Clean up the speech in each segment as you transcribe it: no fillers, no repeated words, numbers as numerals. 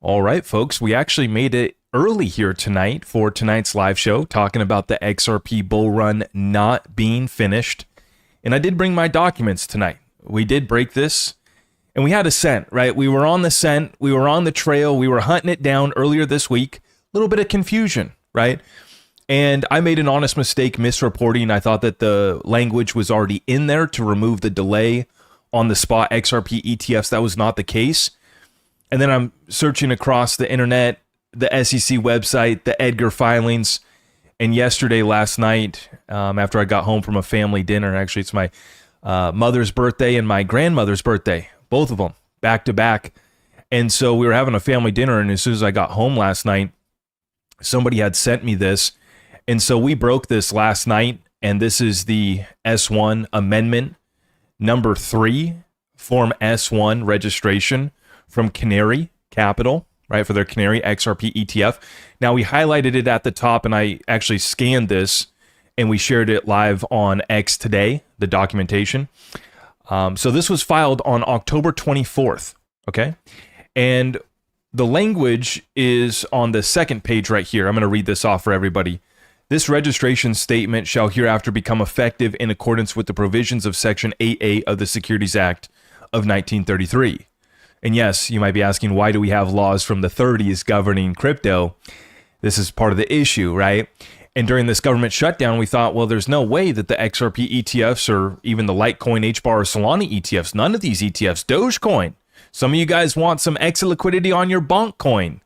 All right, folks, we actually made it early here tonight for tonight's live show, talking about the XRP Bullrun not being finished. And I did bring my documents tonight. We did break this, and we had a scent, right? We were on the scent, we were on the trail, we were hunting it down earlier this week. A little bit of confusion, right? And I made an honest mistake misreporting. I thought that the language was already in there to remove the delay on the spot XRP ETFs. That was not the case. And then I'm searching across the internet, the SEC website, the Edgar filings. And last night, after I got home from a family dinner, actually it's my mother's birthday and my grandmother's birthday, both of them back to back. And so we were having a family dinner. And as soon as I got home last night, somebody had sent me this. And so we broke this last night. And this is the S1 amendment number 3, Form S1 registration from Canary Capital, right, for their Canary XRP ETF. Now, we highlighted it at the top, and I actually scanned this, and we shared it live on X today, the documentation. So this was filed on October 24th, okay? And the language is on the second page right here. I'm going to read this off for everybody. This registration statement shall hereafter become effective in accordance with the provisions of Section 8A of the Securities Act of 1933. And yes, you might be asking, why do we have laws from the 30s governing crypto? This is part of the issue, right? And during this government shutdown, we thought, well, there's no way that the XRP ETFs or even the Litecoin, HBAR, or Solana ETFs, none of these ETFs, Dogecoin. Some of you guys want some extra liquidity on your bonk coin.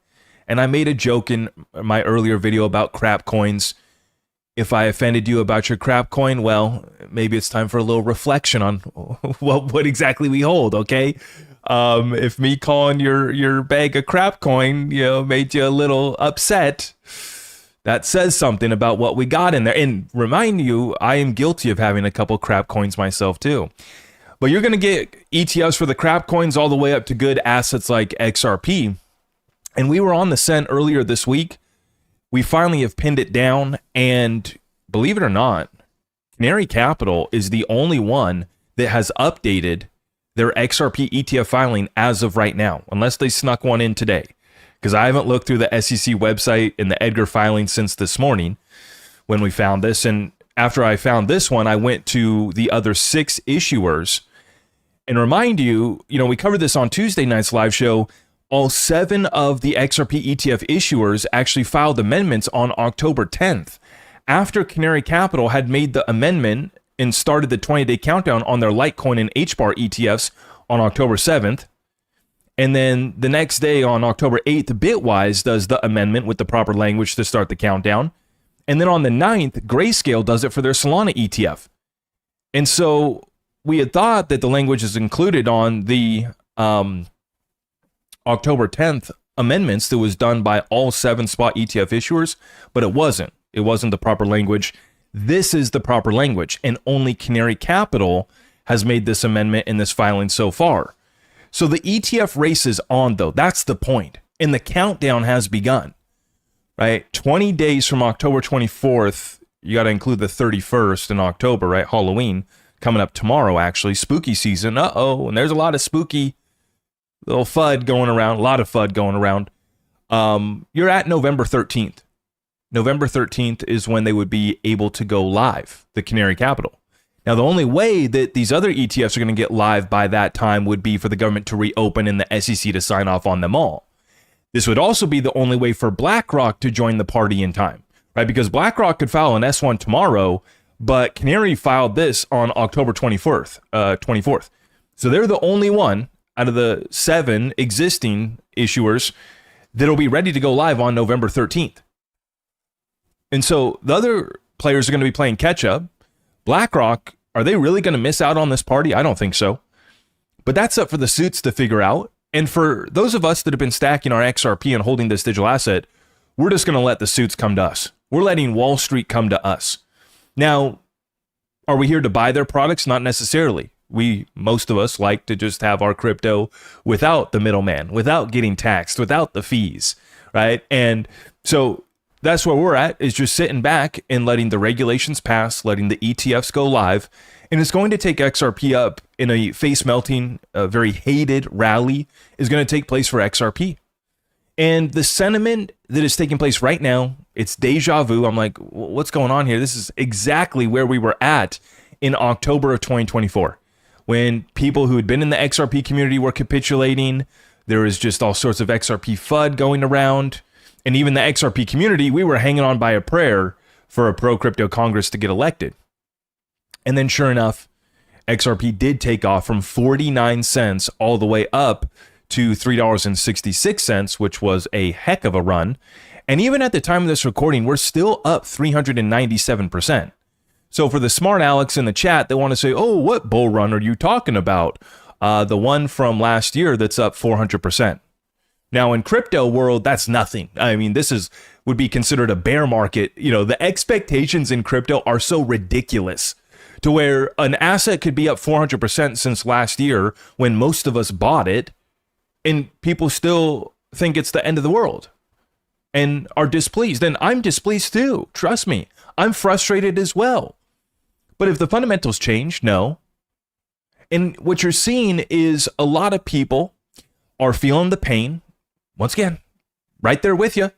And I made a joke in my earlier video about crap coins. If I offended you about your crap coin, well, maybe it's time for a little reflection on what exactly we hold, okay? If me calling your bag a crap coin, made you a little upset, that says something about what we got in there. And remind you, I am guilty of having a couple crap coins myself too. But you're going to get ETFs for the crap coins all the way up to good assets like XRP. And we were on the scent earlier this week. We finally have pinned it down, and believe it or not, Canary Capital is the only one that has updated their XRP ETF filing as of right now, unless they snuck one in today. Because I haven't looked through the SEC website and the Edgar filing since this morning when we found this. And after I found this one, I went to the other 6 issuers. And remind you, we covered this on Tuesday night's live show. All 7 of the XRP ETF issuers actually filed amendments on October 10th. After Canary Capital had made the amendment and started the 20-day countdown on their Litecoin and HBAR ETFs on October 7th. And then the next day on October 8th, Bitwise does the amendment with the proper language to start the countdown. And then on the 9th, Grayscale does it for their Solana ETF. And so we had thought that the language is included on the October 10th amendments that was done by all 7 spot ETF issuers, but it wasn't. It wasn't the proper language. This is the proper language, and only Canary Capital has made this amendment in this filing so far. So the ETF race is on, though. That's the point. And the countdown has begun, right? 20 days from October 24th, you got to include the 31st in October, right? Halloween coming up tomorrow, actually. Spooky season. Uh-oh. And there's a lot of spooky little FUD going around, a lot of FUD going around. You're at November 13th. November 13th is when they would be able to go live, the Canary Capital. Now, the only way that these other ETFs are going to get live by that time would be for the government to reopen and the SEC to sign off on them all. This would also be the only way for BlackRock to join the party in time, right? Because BlackRock could file an S1 tomorrow, but Canary filed this on October 24th. So they're the only one out of the 7 existing issuers that'll be ready to go live on November 13th. And so the other players are going to be playing catch up. BlackRock, are they really going to miss out on this party? I don't think so. But that's up for the suits to figure out. And for those of us that have been stacking our XRP and holding this digital asset, we're just going to let the suits come to us. We're letting Wall Street come to us. Now, are we here to buy their products? Not necessarily. Most of us like to just have our crypto without the middleman, without getting taxed, without the fees, right? And so that's where we're at, is just sitting back and letting the regulations pass, letting the ETFs go live. And it's going to take XRP up in a face-melting, very hated rally is going to take place for XRP. And the sentiment that is taking place right now, it's deja vu. I'm like, what's going on here? This is exactly where we were at in October of 2024, when people who had been in the XRP community were capitulating. There was just all sorts of XRP FUD going around. And even the XRP community, we were hanging on by a prayer for a pro-crypto Congress to get elected. And then sure enough, XRP did take off from 49 cents all the way up to $3.66, which was a heck of a run. And even at the time of this recording, we're still up 397%. So for the smart Alex in the chat that want to say, oh, what bull run are you talking about? The one from last year that's up 400%. Now in crypto world, that's nothing. I mean, would be considered a bear market. You know, the expectations in crypto are so ridiculous to where an asset could be up 400% since last year when most of us bought it, and people still think it's the end of the world and are displeased. And I'm displeased too. Trust me, I'm frustrated as well. But if the fundamentals change, no. And what you're seeing is a lot of people are feeling the pain. Once again, right there with you.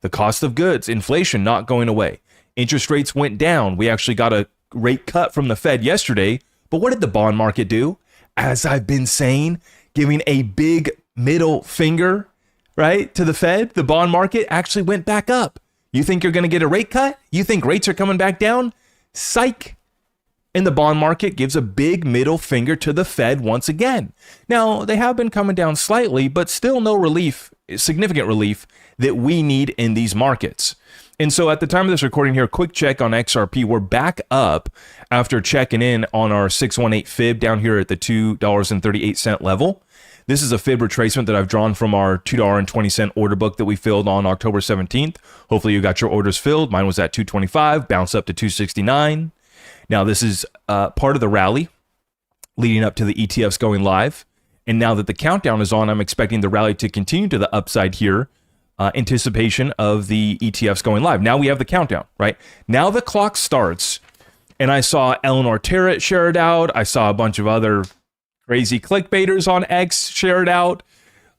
The cost of goods, inflation not going away. Interest rates went down. We actually got a rate cut from the Fed yesterday. But what did the bond market do? As I've been saying, giving a big middle finger, right, to the Fed, the bond market actually went back up. You think you're going to get a rate cut? You think rates are coming back down? Psych. And the bond market gives a big middle finger to the Fed once again. Now, they have been coming down slightly, but still no relief, significant relief that we need in these markets. And so at the time of this recording here, quick check on XRP. We're back up after checking in on our 618 fib down here at the $2.38 level. This is a fib retracement that I've drawn from our $2.20 order book that we filled on October 17th. Hopefully you got your orders filled. Mine was at 225, bounced up to 269. Now, this is part of the rally leading up to the ETFs going live. And now that the countdown is on, I'm expecting the rally to continue to the upside here, anticipation of the ETFs going live. Now we have the countdown, right? Now the clock starts, and I saw Eleanor Terrett share it out. I saw a bunch of other crazy clickbaiters on X share it out.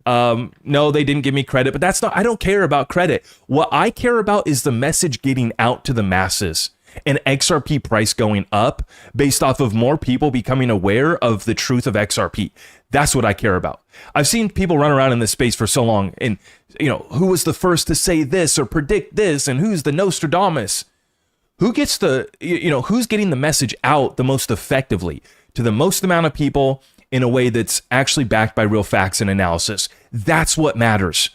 No, they didn't give me credit, but I don't care about credit. What I care about is the message getting out to the masses. And XRP price going up based off of more people becoming aware of the truth of XRP. That's what I care about. I've seen people run around in this space for so long, and who was the first to say this or predict this, and who's the Nostradamus? Who gets who's getting the message out the most effectively to the most amount of people in a way that's actually backed by real facts and analysis? That's what matters.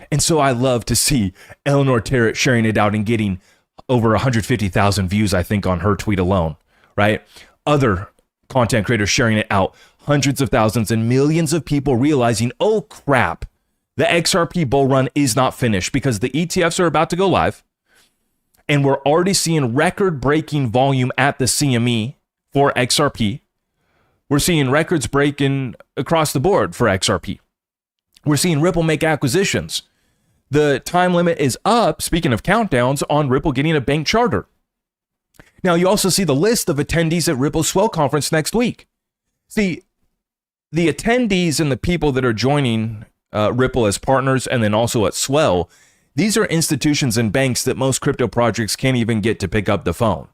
And so I love to see Eleanor Terrett sharing it out and getting over 150,000 views, I think, on her tweet alone, right? Other content creators sharing it out, hundreds of thousands and millions of people realizing, oh crap, the XRP bull run is not finished because the ETFs are about to go live. And we're already seeing record-breaking volume at the CME for XRP. We're seeing records breaking across the board for XRP. We're seeing Ripple make acquisitions. The time limit is up, speaking of countdowns, on Ripple getting a bank charter. Now, you also see the list of attendees at Ripple's Swell Conference next week. See, the attendees and the people that are joining Ripple as partners and then also at Swell, these are institutions and banks that most crypto projects can't even get to pick up the phone.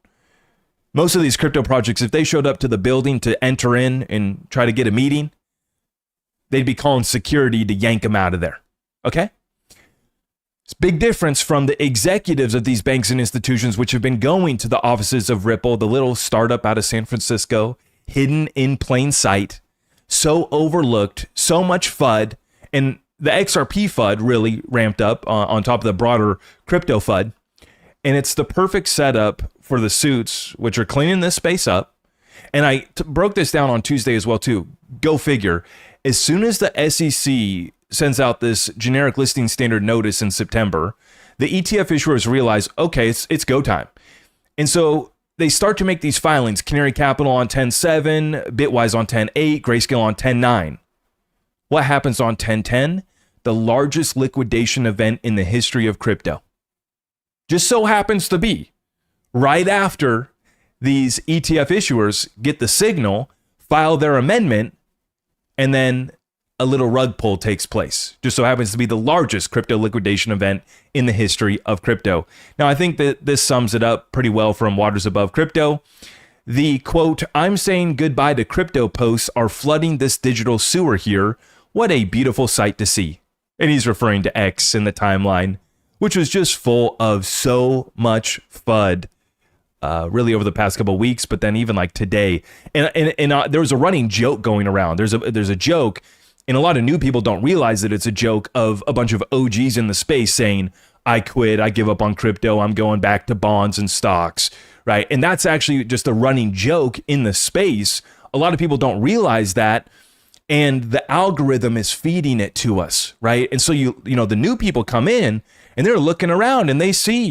Most of these crypto projects, if they showed up to the building to enter in and try to get a meeting, they'd be calling security to yank them out of there. Okay? It's a big difference from the executives of these banks and institutions, which have been going to the offices of Ripple, the little startup out of San Francisco, hidden in plain sight, so overlooked, so much FUD, and the XRP FUD really ramped up on top of the broader crypto FUD. And it's the perfect setup for the suits, which are cleaning this space up. And I broke this down on Tuesday as well, too. Go figure. As soon as the SEC sends out this generic listing standard notice in September, the ETF issuers realize, okay, it's go time. And so they start to make these filings. Canary Capital on 10.7, Bitwise on 10.8, Grayscale on 10.9. What happens on 10.10? The largest liquidation event in the history of crypto. Just so happens to be right after these ETF issuers get the signal, file their amendment, and then a little rug pull takes place. Just so happens to be the largest crypto liquidation event in the history of crypto. Now, I think that this sums it up pretty well from Waters Above Crypto. The quote, "I'm saying goodbye to crypto" posts are flooding this digital sewer here. What a beautiful sight to see. And he's referring to X in the timeline, which was just full of so much FUD. Really over the past couple of weeks, but then even like today, and there was a running joke going around. There's a joke, and a lot of new people don't realize that it's a joke of a bunch of OGs in the space saying, "I quit, I give up on crypto, I'm going back to bonds and stocks," right? And that's actually just a running joke in the space. A lot of people don't realize that, and the algorithm is feeding it to us, right? And so you know the new people come in and they're looking around and they see,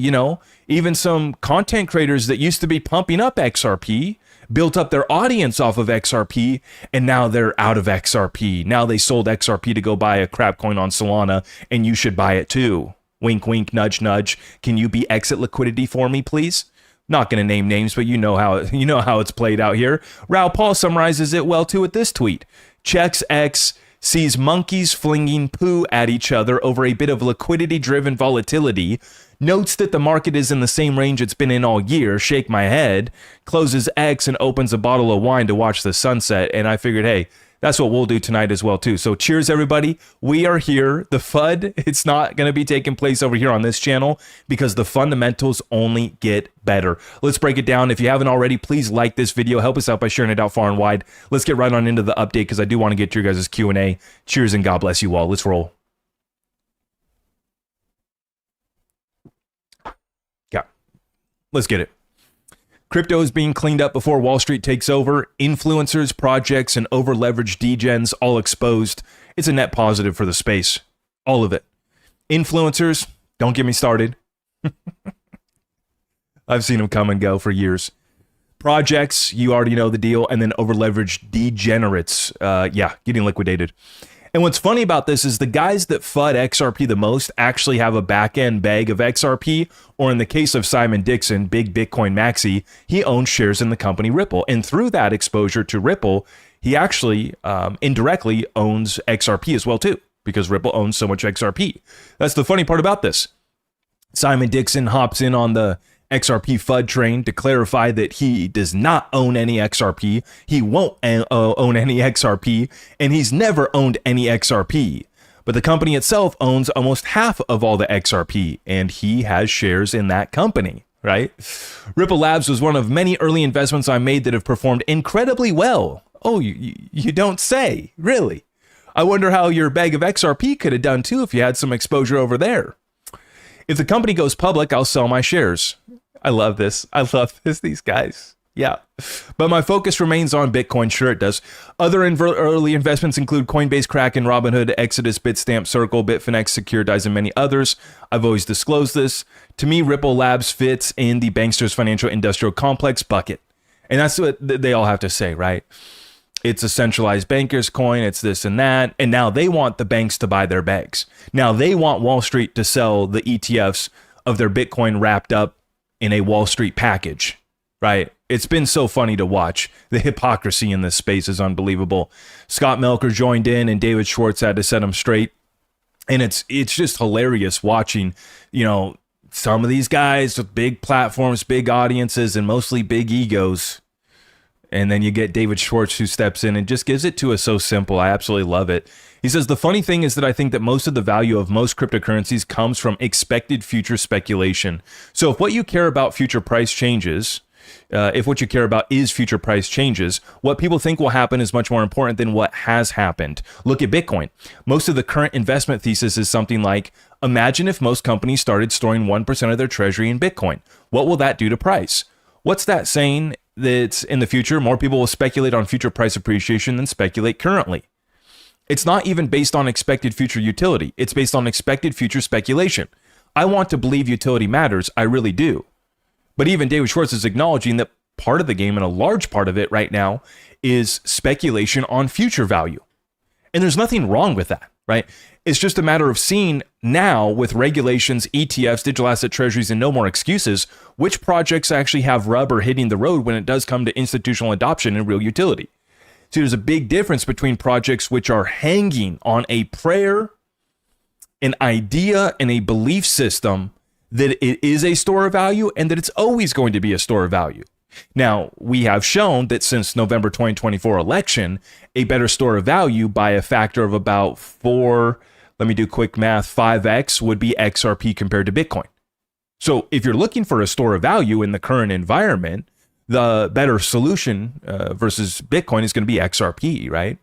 even some content creators that used to be pumping up XRP, built up their audience off of XRP, and now they're out of XRP. Now they sold XRP to go buy a crap coin on Solana, and you should buy it too. Wink, wink, nudge, nudge. Can you be exit liquidity for me, please? Not going to name names, but you know how it's played out here. Raoul Paul summarizes it well too with this tweet. Checks X sees monkeys flinging poo at each other over a bit of liquidity-driven volatility, notes that the market is in the same range it's been in all year, shake my head, closes X and opens a bottle of wine to watch the sunset, and I figured, hey, that's what we'll do tonight as well too. So cheers everybody. We are here. The FUD, it's not going to be taking place over here on this channel because the fundamentals only get better. Let's break it down. If you haven't already, please like this video. Help us out by sharing it out far and wide. Let's get right on into the update because I do want to get to your guys' Q&A. Cheers and God bless you all. Let's roll. Yeah, let's get it. Crypto is being cleaned up before Wall Street takes over. Influencers, projects, and over-leveraged degens all exposed. It's a net positive for the space. All of it. Influencers, don't get me started. I've seen them come and go for years. Projects, you already know the deal. And then over-leveraged degenerates, getting liquidated. And what's funny about this is the guys that FUD XRP the most actually have a back-end bag of XRP, or in the case of Simon Dixon, big Bitcoin maxi, he owns shares in the company Ripple. And through that exposure to Ripple, he actually indirectly owns XRP as well too, because Ripple owns so much XRP. That's the funny part about this. Simon Dixon hops in on the XRP FUD train to clarify that he does not own any XRP, he won't own any XRP, and he's never owned any XRP. But the company itself owns almost half of all the XRP, and he has shares in that company, right? Ripple Labs was one of many early investments I made that have performed incredibly well. Oh, you don't say, really? I wonder how your bag of XRP could have done too if you had some exposure over there. If the company goes public, I'll sell my shares. I love this. These guys. Yeah. But my focus remains on Bitcoin. Sure it does. Other early investments include Coinbase, Kraken, Robinhood, Exodus, Bitstamp, Circle, Bitfinex, Securitize, and many others. I've always disclosed this. To me, Ripple Labs fits in the banksters financial industrial complex bucket. And that's what they all have to say, right? It's a centralized bankers coin. It's this and that. And now they want the banks to buy their bags. Now they want Wall Street to sell the ETFs of their Bitcoin wrapped up in a Wall Street package, right? It's been so funny to watch. The hypocrisy in this space is unbelievable. Scott Melker joined in and David Schwartz had to set him straight. And it's just hilarious watching, some of these guys with big platforms, big audiences, and mostly big egos. And then you get David Schwartz who steps in and just gives it to us so simple. I absolutely love it. He says, the funny thing is that I think that most of the value of most cryptocurrencies comes from expected future speculation. So if what you care about future price changes, if what you care about is future price changes, what people think will happen is much more important than what has happened. Look at Bitcoin. Most of the current investment thesis is something like, imagine if most companies started storing 1% of their treasury in Bitcoin. What will that do to price? What's that saying? That in the future, more people will speculate on future price appreciation than speculate currently. It's not even based on expected future utility. It's based on expected future speculation. I want to believe utility matters. I really do. But even David Schwartz is acknowledging that part of the game, and a large part of it right now, is speculation on future value. And there's nothing wrong with that, right? It's just a matter of seeing now with regulations, ETFs, digital asset treasuries, and no more excuses, which projects actually have rubber hitting the road when it does come to institutional adoption and real utility. See, there's a big difference between projects which are hanging on a prayer, an idea, and a belief system that it is a store of value and that it's always going to be a store of value. Now, we have shown that since November 2024 election, a better store of value by a factor of about 5x would be XRP compared to Bitcoin. So if you're looking for a store of value in the current environment, the better solution versus Bitcoin is going to be XRP, right?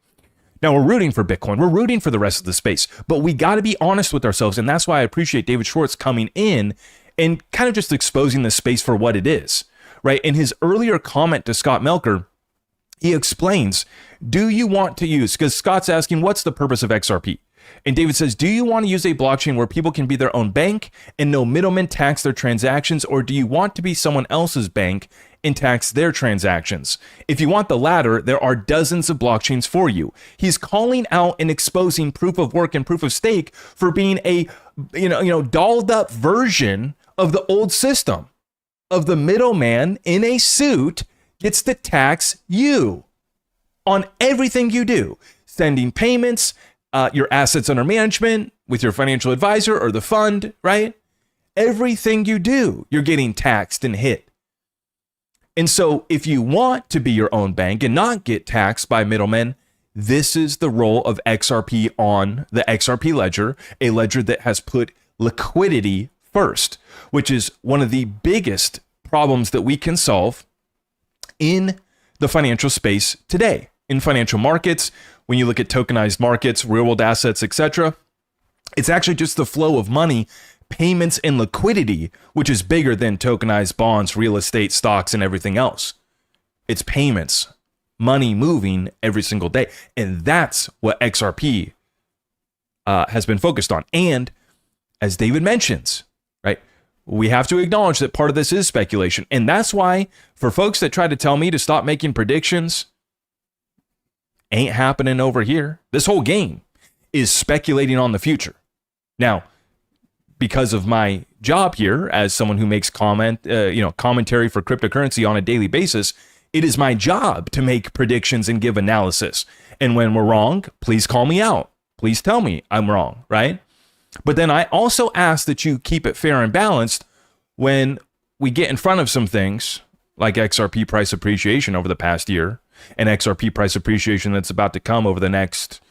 Now, we're rooting for Bitcoin. We're rooting for the rest of the space, but we got to be honest with ourselves. And that's why I appreciate David Schwartz coming in and kind of just exposing the space for what it is, right? In his earlier comment to Scott Melker, he explains, do you want to use, because Scott's asking, what's the purpose of XRP? And David says, do you want to use a blockchain where people can be their own bank and no middlemen tax their transactions, or do you want to be someone else's bank and tax their transactions? If you want the latter, there are dozens of blockchains for you. He's calling out and exposing proof of work and proof of stake for being a dolled up version of the old system of the middleman in a suit gets to tax you on everything you do, sending payments, your assets under management with your financial advisor or the fund, right? Everything you do, you're getting taxed and hit. And so if you want to be your own bank and not get taxed by middlemen, this is the role of XRP on the XRP ledger, a ledger that has put liquidity first, which is one of the biggest problems that we can solve in the financial space today. In financial markets, when you look at tokenized markets, real world assets, etc., it's actually just the flow of money, payments, and liquidity, which is bigger than tokenized bonds, real estate, stocks, and everything else. It's payments, money moving every single day. And that's what XRP has been focused on. And as David mentions, right, we have to acknowledge that part of this is speculation. And that's why for folks that try to tell me to stop making predictions, ain't happening over here. This whole game is speculating on the future. Now, because of my job here as someone who makes commentary for cryptocurrency on a daily basis, it is my job to make predictions and give analysis. And when we're wrong, please call me out. Please tell me I'm wrong, right? But then I also ask that you keep it fair and balanced when we get in front of some things like XRP price appreciation over the past year and XRP price appreciation that's about to come over the next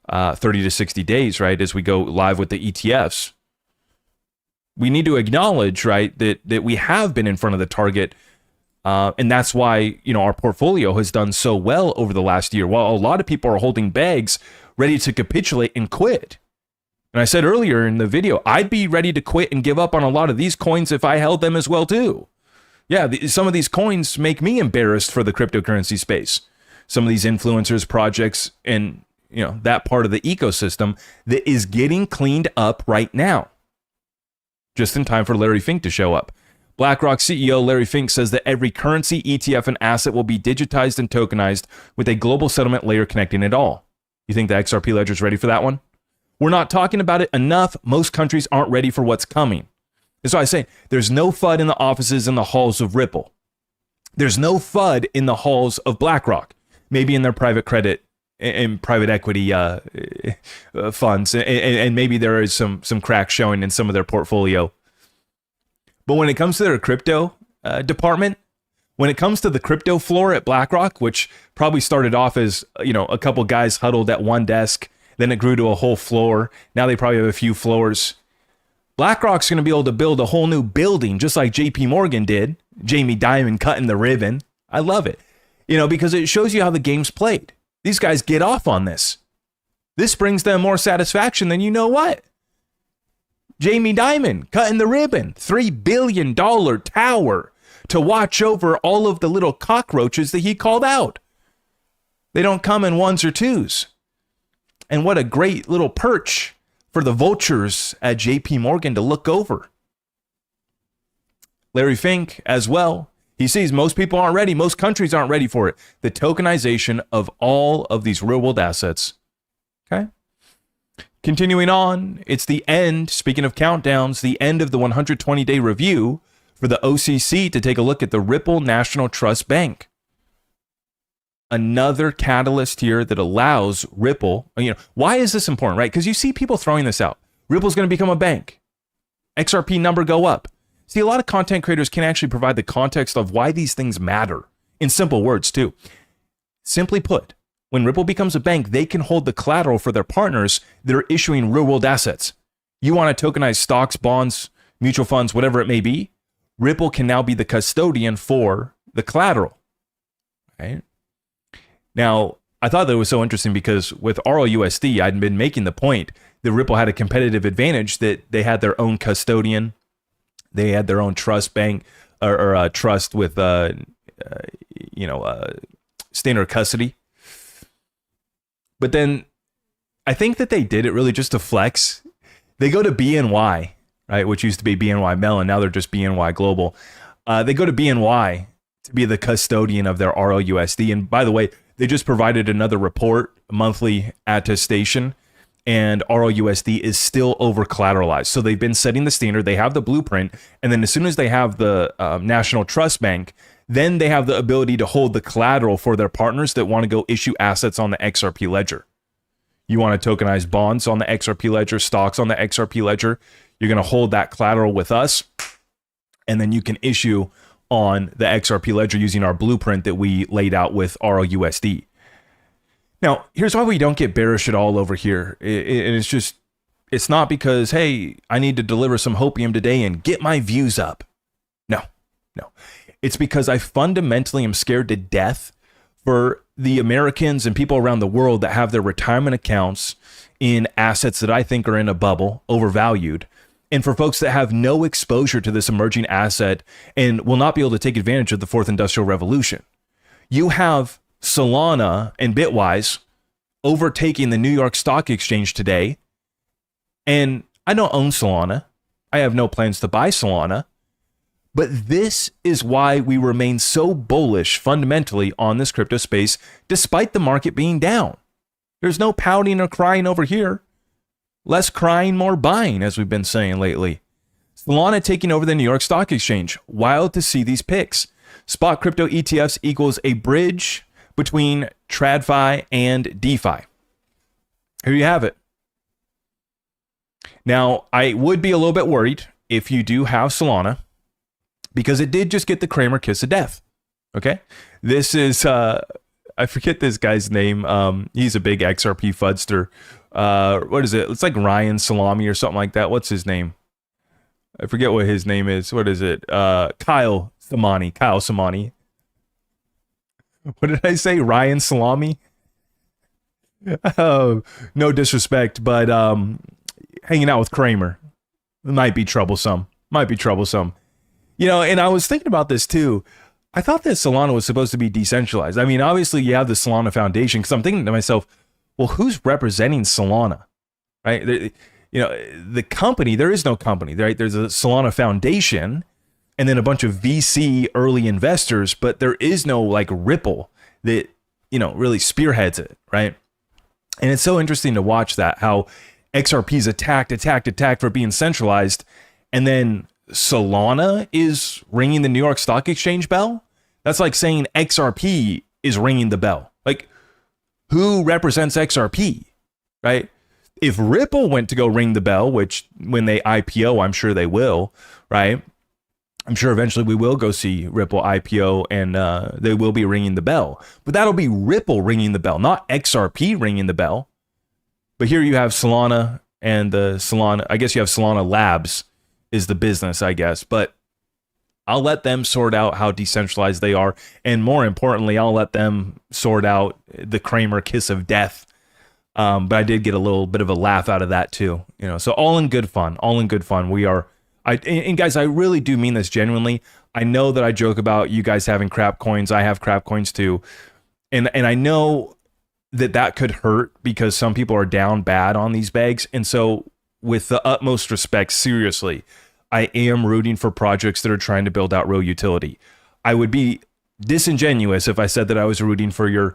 30 to 60 days, right, as we go live with the ETFs. We need to acknowledge, right, that we have been in front of the target, and that's why, our portfolio has done so well over the last year. While a lot of people are holding bags, ready to capitulate and quit. And I said earlier in the video, I'd be ready to quit and give up on a lot of these coins if I held them as well too. Yeah, some of these coins make me embarrassed for the cryptocurrency space. Some of these influencers, projects, and that part of the ecosystem that is getting cleaned up right now, just in time for Larry Fink to show up. BlackRock CEO Larry Fink says that every currency, ETF, and asset will be digitized and tokenized with a global settlement layer connecting it all. You think the XRP ledger is ready for that one? We're not talking about it enough. Most countries aren't ready for what's coming. That's why I say there's no FUD in the offices and the halls of Ripple. There's no FUD in the halls of BlackRock, maybe in their private credit and private equity funds. And maybe there is some cracks showing in some of their portfolio. But when it comes to their crypto department, when it comes to the crypto floor at BlackRock, which probably started off as, a couple guys huddled at one desk, then it grew to a whole floor. Now they probably have a few floors. BlackRock's going to be able to build a whole new building, just like JP Morgan did. Jamie Dimon cutting the ribbon. I love it, because it shows you how the game's played. These guys get off on this. This brings them more satisfaction than what? Jamie Dimon cutting the ribbon, $3 billion tower to watch over all of the little cockroaches that he called out. They don't come in ones or twos. And what a great little perch for the vultures at JP Morgan to look over. Larry Fink as well. He sees most people aren't ready. Most countries aren't ready for it. The tokenization of all of these real world assets. Okay. Continuing on, it's the end, speaking of countdowns, the end of the 120-day review for the OCC to take a look at the Ripple National Trust Bank. another catalyst here that allows Ripple, why is this important, right? Because you see people throwing this out. Ripple's going to become a bank. XRP number go up. See, a lot of content creators can actually provide the context of why these things matter in simple words too. Simply put, when Ripple becomes a bank, they can hold the collateral for their partners that are issuing real world assets. You want to tokenize stocks, bonds, mutual funds, whatever it may be, Ripple can now be the custodian for the collateral. Right? Now, I thought that was so interesting because with RLUSD, I'd been making the point that Ripple had a competitive advantage that they had their own custodian. They had their own trust bank or trust with, standard custody. But then I think that they did it really just to flex. They go to BNY, right, which used to be BNY Mellon. Now they're just BNY Global. They go to BNY to be the custodian of their RLUSD. And by the way, they just provided another report, monthly attestation, and RLUSD is still over collateralized. So they've been setting the standard. They have the blueprint. And then as soon as they have the National Trust Bank, then they have the ability to hold the collateral for their partners that want to go issue assets on the XRP ledger. You want to tokenize bonds on the XRP ledger, stocks on the XRP ledger. You're going to hold that collateral with us. And then you can issue on the XRP ledger using our blueprint that we laid out with RLUSD. Now, here's why we don't get bearish at all over here. It's not because, hey, I need to deliver some hopium today and get my views up. No. It's because I fundamentally am scared to death for the Americans and people around the world that have their retirement accounts in assets that I think are in a bubble, overvalued. And for folks that have no exposure to this emerging asset and will not be able to take advantage of the fourth industrial revolution. You have Solana and Bitwise overtaking the New York Stock Exchange today. And I don't own Solana. I have no plans to buy Solana. But this is why we remain so bullish fundamentally on this crypto space, despite the market being down. There's no pouting or crying over here. Less crying, more buying, as we've been saying lately. Solana taking over the New York Stock Exchange. Wild to see these picks. Spot crypto ETFs equals a bridge between TradFi and DeFi. Here you have it. Now, I would be a little bit worried if you do have Solana, because it did just get the Kramer kiss of death. Okay? This is, I forget this guy's name. He's a big XRP fudster. What is it? It's like Ryan Salami or something like that. What's his name? I forget what his name is. What is it? Kyle Samani. What did I say? Ryan Salami? No disrespect, but hanging out with Kramer might be troublesome. And I was thinking about this too. I thought that Solana was supposed to be decentralized. I mean, obviously you have the Solana Foundation, because I'm thinking to myself, well, who's representing Solana, right? The company, there is no company, right? There's a Solana Foundation and then a bunch of VC early investors, but there is no like Ripple that, really spearheads it, right? And it's so interesting to watch that, how XRP's attacked for being centralized, and then Solana is ringing the New York Stock Exchange bell. That's like saying XRP is ringing the bell. Like, who represents XRP, right? If Ripple went to go ring the bell, which when they IPO, I'm sure they will, right? I'm sure eventually we will go see Ripple IPO and they will be ringing the bell. But that'll be Ripple ringing the bell, not XRP ringing the bell. But here you have Solana and the Solana, I guess you have Solana Labs is the business, I guess. But I'll let them sort out how decentralized they are. And more importantly, I'll let them sort out the Kramer kiss of death. But I did get a little bit of a laugh out of that too. So all in good fun. And guys, I really do mean this genuinely. I know that I joke about you guys having crap coins. I have crap coins too. And I know that could hurt because some people are down bad on these bags. And so with the utmost respect, seriously, I am rooting for projects that are trying to build out real utility. I would be disingenuous if I said that I was rooting for your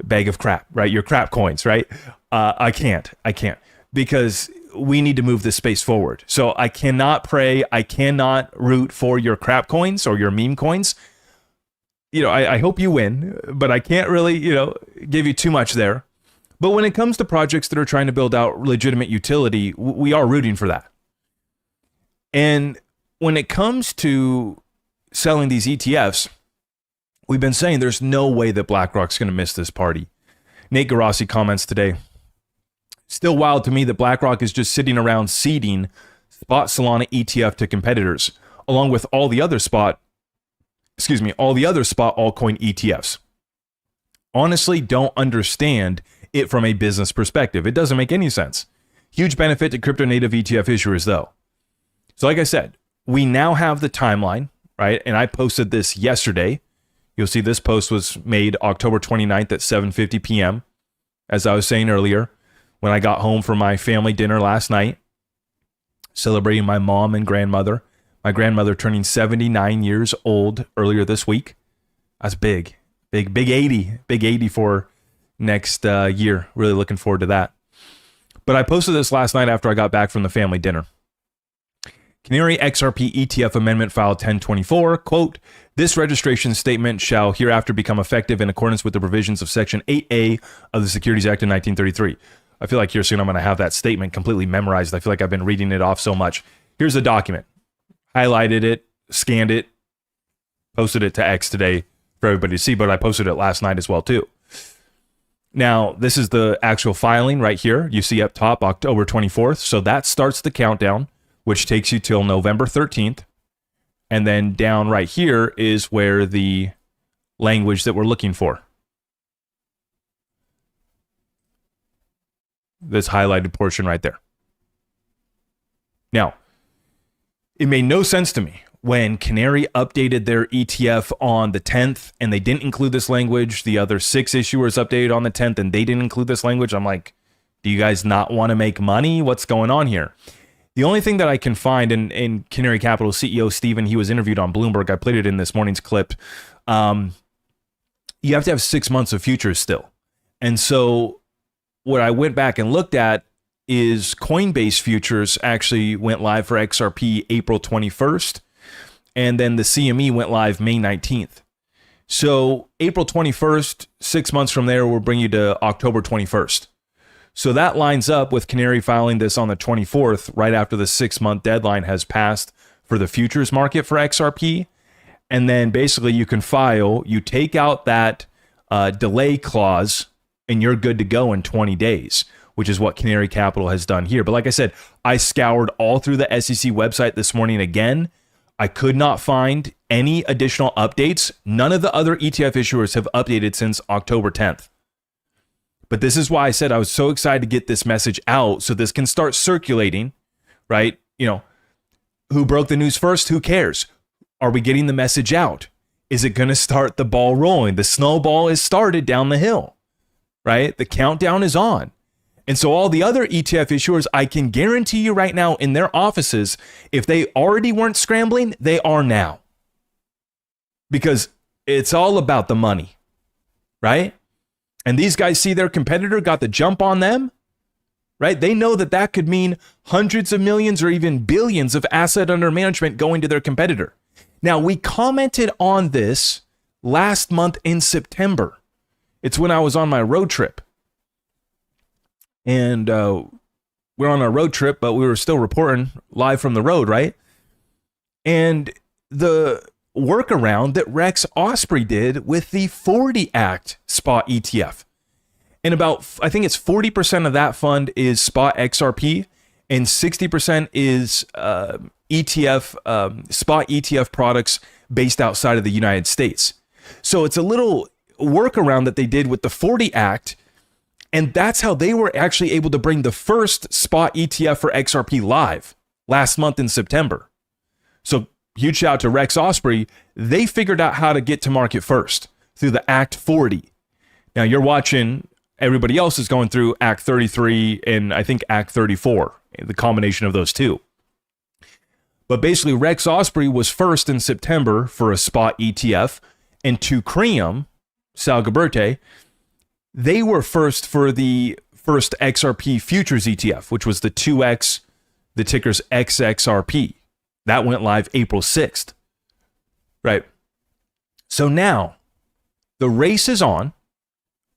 bag of crap, right? Your crap coins, right? I can't because we need to move this space forward. So I cannot pray. I cannot root for your crap coins or your meme coins. I hope you win, but I can't really, give you too much there. But when it comes to projects that are trying to build out legitimate utility, we are rooting for that. And when it comes to selling these ETFs, we've been saying there's no way that BlackRock's going to miss this party. Nate Garossi comments today, still wild to me that BlackRock is just sitting around seeding spot Solana ETF to competitors, along with all the other spot altcoin ETFs. Honestly, don't understand it from a business perspective. It doesn't make any sense. Huge benefit to crypto native ETF issuers though. So like I said, we now have the timeline, right? And I posted this yesterday. You'll see this post was made October 29th at 7:50 p.m. As I was saying earlier, when I got home from my family dinner last night, celebrating my mom and grandmother. My grandmother turning 79 years old earlier this week. That's big 80 for next year. Really looking forward to that. But I posted this last night after I got back from the family dinner. Canary XRP ETF Amendment File 1024, quote, this registration statement shall hereafter become effective in accordance with the provisions of Section 8A of the Securities Act of 1933. I feel like here soon I'm going to have that statement completely memorized. I feel like I've been reading it off so much. Here's the document. Highlighted it, scanned it, posted it to X today for everybody to see, but I posted it last night as well too. Now, this is the actual filing right here. You see up top, October 24th. So that starts the countdown, which takes you till November 13th. And then down right here is where the language that we're looking for. This highlighted portion right there. Now, it made no sense to me when Canary updated their ETF on the 10th and they didn't include this language. The other 6 issuers updated on the 10th and they didn't include this language. I'm like, do you guys not want to make money? What's going on here? The only thing that I can find in Canary Capital CEO Steven, he was interviewed on Bloomberg. I played it in this morning's clip. You have to have 6 months of futures still. And so what I went back and looked at is Coinbase futures actually went live for XRP April 21st, and then the CME went live May 19th. So April 21st, 6 months from there, will bring you to October 21st. So that lines up with Canary filing this on the 24th, right after the 6-month deadline has passed for the futures market for XRP. And then basically you can file, you take out that delay clause, and you're good to go in 20 days. Which is what Canary Capital has done here. But like I said, I scoured all through the SEC website this morning again. I could not find any additional updates. None of the other ETF issuers have updated since October 10th. But this is why I said I was so excited to get this message out so this can start circulating, right? Who broke the news first? Who cares? Are we getting the message out? Is it going to start the ball rolling? The snowball is started down the hill, right? The countdown is on. And so all the other ETF issuers, I can guarantee you right now in their offices, if they already weren't scrambling, they are now. Because it's all about the money, right? And these guys see their competitor got the jump on them, right? They know that that could mean hundreds of millions or even billions of asset under management going to their competitor. Now, we commented on this last month in September. It's when I was on my road trip. And we're on a road trip, but we were still reporting live from the road, right? And the workaround that Rex Osprey did with the 40 Act spot ETF. And about, I think it's 40% of that fund is spot XRP and 60% is ETF, spot ETF products based outside of the United States. So it's a little workaround that they did with the 40 Act. And that's how they were actually able to bring the first spot ETF for XRP live last month in September. So huge shout out to Rex Osprey. They figured out how to get to market first through the Act 40. Now you're watching, everybody else is going through Act 33 and I think Act 34, the combination of those two. But basically Rex Osprey was first in September for a spot ETF, and to Cream, Sal Gaberte, they were first for the first XRP futures ETF, which was the 2X, the ticker's XXRP. That went live April 6th, right? So now The race is on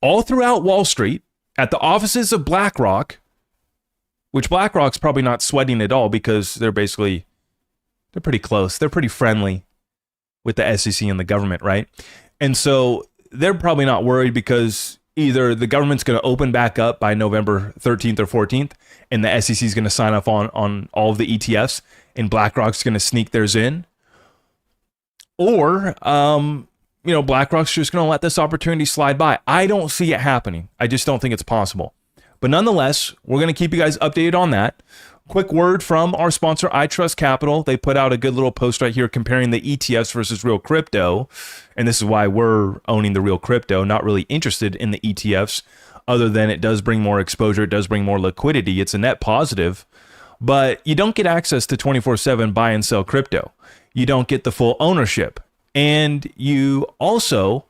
all throughout Wall Street at the offices of BlackRock, which BlackRock's probably not sweating at all because they're pretty close. They're pretty friendly with the SEC and the government, right? And so they're probably not worried because either the government's going to open back up by November 13th or 14th, and the SEC is going to sign off on all of the ETFs, and BlackRock's going to sneak theirs in, or BlackRock's just going to let this opportunity slide by. I don't see it happening. I just don't think it's possible. But nonetheless, we're going to keep you guys updated on that. Quick word from our sponsor, iTrustCapital. They put out a good little post right here comparing the ETFs versus real crypto. And this is why we're owning the real crypto, not really interested in the ETFs, other than it does bring more exposure, it does bring more liquidity. It's a net positive, but you don't get access to 24/7 buy and sell crypto. You don't get the full ownership. And you also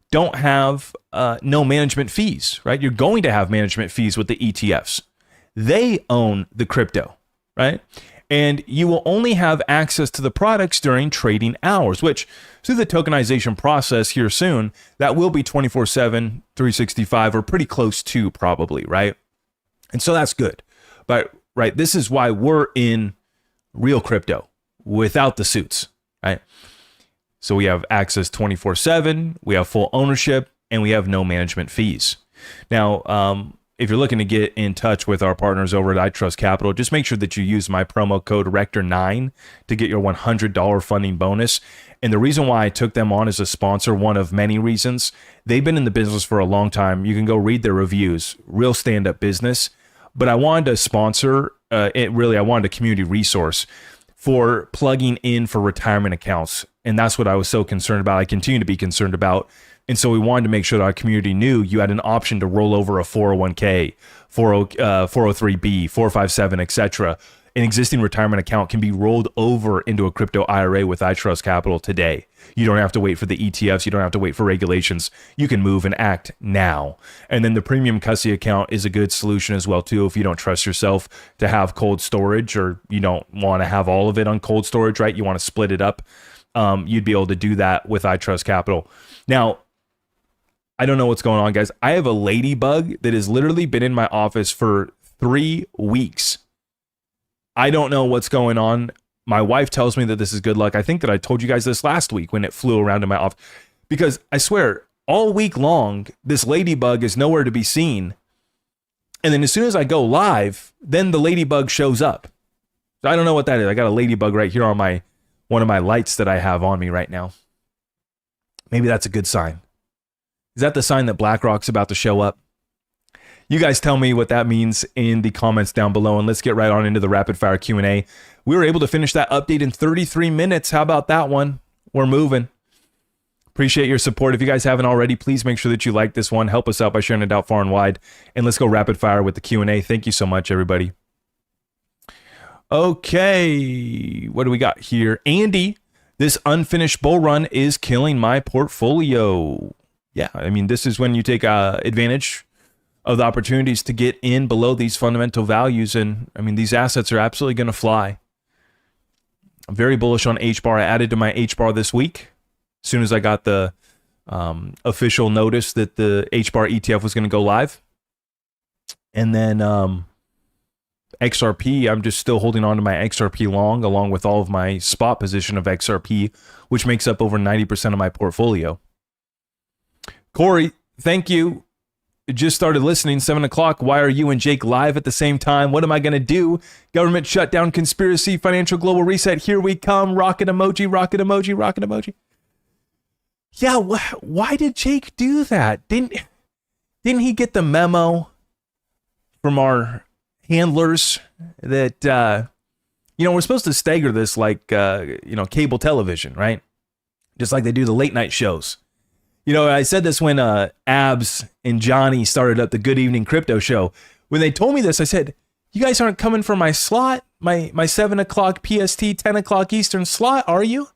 don't have no management fees, right? You're going to have management fees with the ETFs. They own the crypto, right? And you will only have access to the products during trading hours, which through the tokenization process here soon, that will be 24/7, 365, or pretty close to probably, right? And so that's good. But, right, this is why we're in real crypto without the suits, right? So we have access 24/7, we have full ownership, and we have no management fees. Now, if you're looking to get in touch with our partners over at iTrustCapital, just make sure that you use my promo code Rector9 to get your $100 funding bonus. And the reason why I took them on as a sponsor, one of many reasons, they've been in the business for a long time. You can go read their reviews, real stand-up business. But I wanted to sponsor, I wanted a community resource for plugging in for retirement accounts. And that's what I was so concerned about. I continue to be concerned about. And so we wanted to make sure that our community knew you had an option to roll over a 401k, 403b, 457, etc. An existing retirement account can be rolled over into a crypto IRA with iTrustCapital today. You don't have to wait for the ETFs. You don't have to wait for regulations. You can move and act now. And then the premium custody account is a good solution as well, too, if you don't trust yourself to have cold storage, or you don't want to have all of it on cold storage, right? You want to split it up. You'd be able to do that with iTrustCapital. Now, I don't know what's going on, guys. I have a ladybug that has literally been in my office for 3 weeks. I don't know what's going on. My wife tells me that this is good luck. I think that I told you guys this last week when it flew around in my office, because I swear all week long, this ladybug is nowhere to be seen. And then as soon as I go live, then the ladybug shows up. So I don't know what that is. I got a ladybug right here on one of my lights that I have on me right now. Maybe that's a good sign. Is that the sign that BlackRock's about to show up? You guys tell me what that means in the comments down below, and let's get right on into the rapid fire Q&A. We were able to finish that update in 33 minutes. How about that one? We're moving. Appreciate your support. If you guys haven't already, please make sure that you like this one. Help us out by sharing it out far and wide. And let's go rapid fire with the Q&A. Thank you so much, everybody. Okay, what do we got here? Andy, this unfinished bull run is killing my portfolio. Yeah, I mean, this is when you take advantage of the opportunities to get in below these fundamental values. And I mean, these assets are absolutely going to fly. I'm very bullish on HBAR. I added to my HBAR this week as soon as I got the official notice that the HBAR ETF was going to go live. And then XRP, I'm just still holding on to my XRP long, along with all of my spot position of XRP, which makes up over 90% of my portfolio. Corey, thank you. Just started listening, 7 o'clock. Why are you and Jake live at the same time? What am I going to do? Government shutdown, conspiracy, financial global reset. Here we come. Rocket emoji, rocket emoji, rocket emoji. Yeah, why did Jake do that? Didn't he get the memo from our handlers that, we're supposed to stagger this like, cable television, right? Just like they do the late night shows. I said this when Abs and Johnny started up the Good Evening Crypto show. When they told me this, I said, you guys aren't coming for my slot, my 7 o'clock PST, 10 o'clock Eastern slot, are you?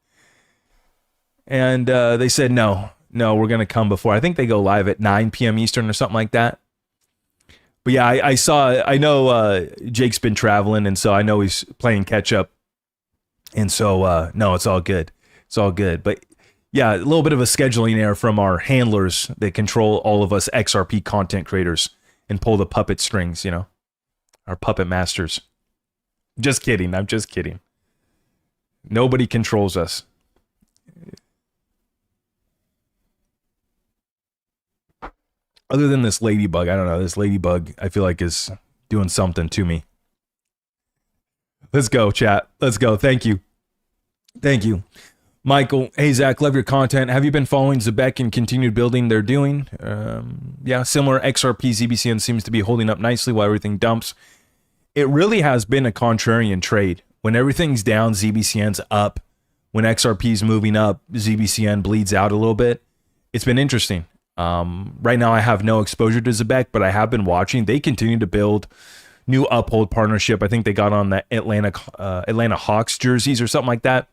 And they said, no, we're going to come before. I think they go live at 9 p.m. Eastern or something like that. But yeah, I know Jake's been traveling, and so I know he's playing catch up. And so, no, it's all good. It's all good. But Yeah, a little bit of a scheduling error from our handlers that control all of us XRP content creators and pull the puppet strings, our puppet masters. Just kidding. I'm just kidding. Nobody controls us. Other than this ladybug, I don't know. This ladybug, I feel like, is doing something to me. Let's go, chat. Let's go. Thank you. Thank you. Michael, hey, Zach, love your content. Have you been following Zebek and continued building they're doing? Yeah, similar. XRP ZBCN seems to be holding up nicely while everything dumps. It really has been a contrarian trade. When everything's down, ZBCN's up. When XRP's moving up, ZBCN bleeds out a little bit. It's been interesting. Right now, I have no exposure to Zebek, but I have been watching. They continue to build new Uphold partnership. I think they got on the Atlanta Hawks jerseys or something like that.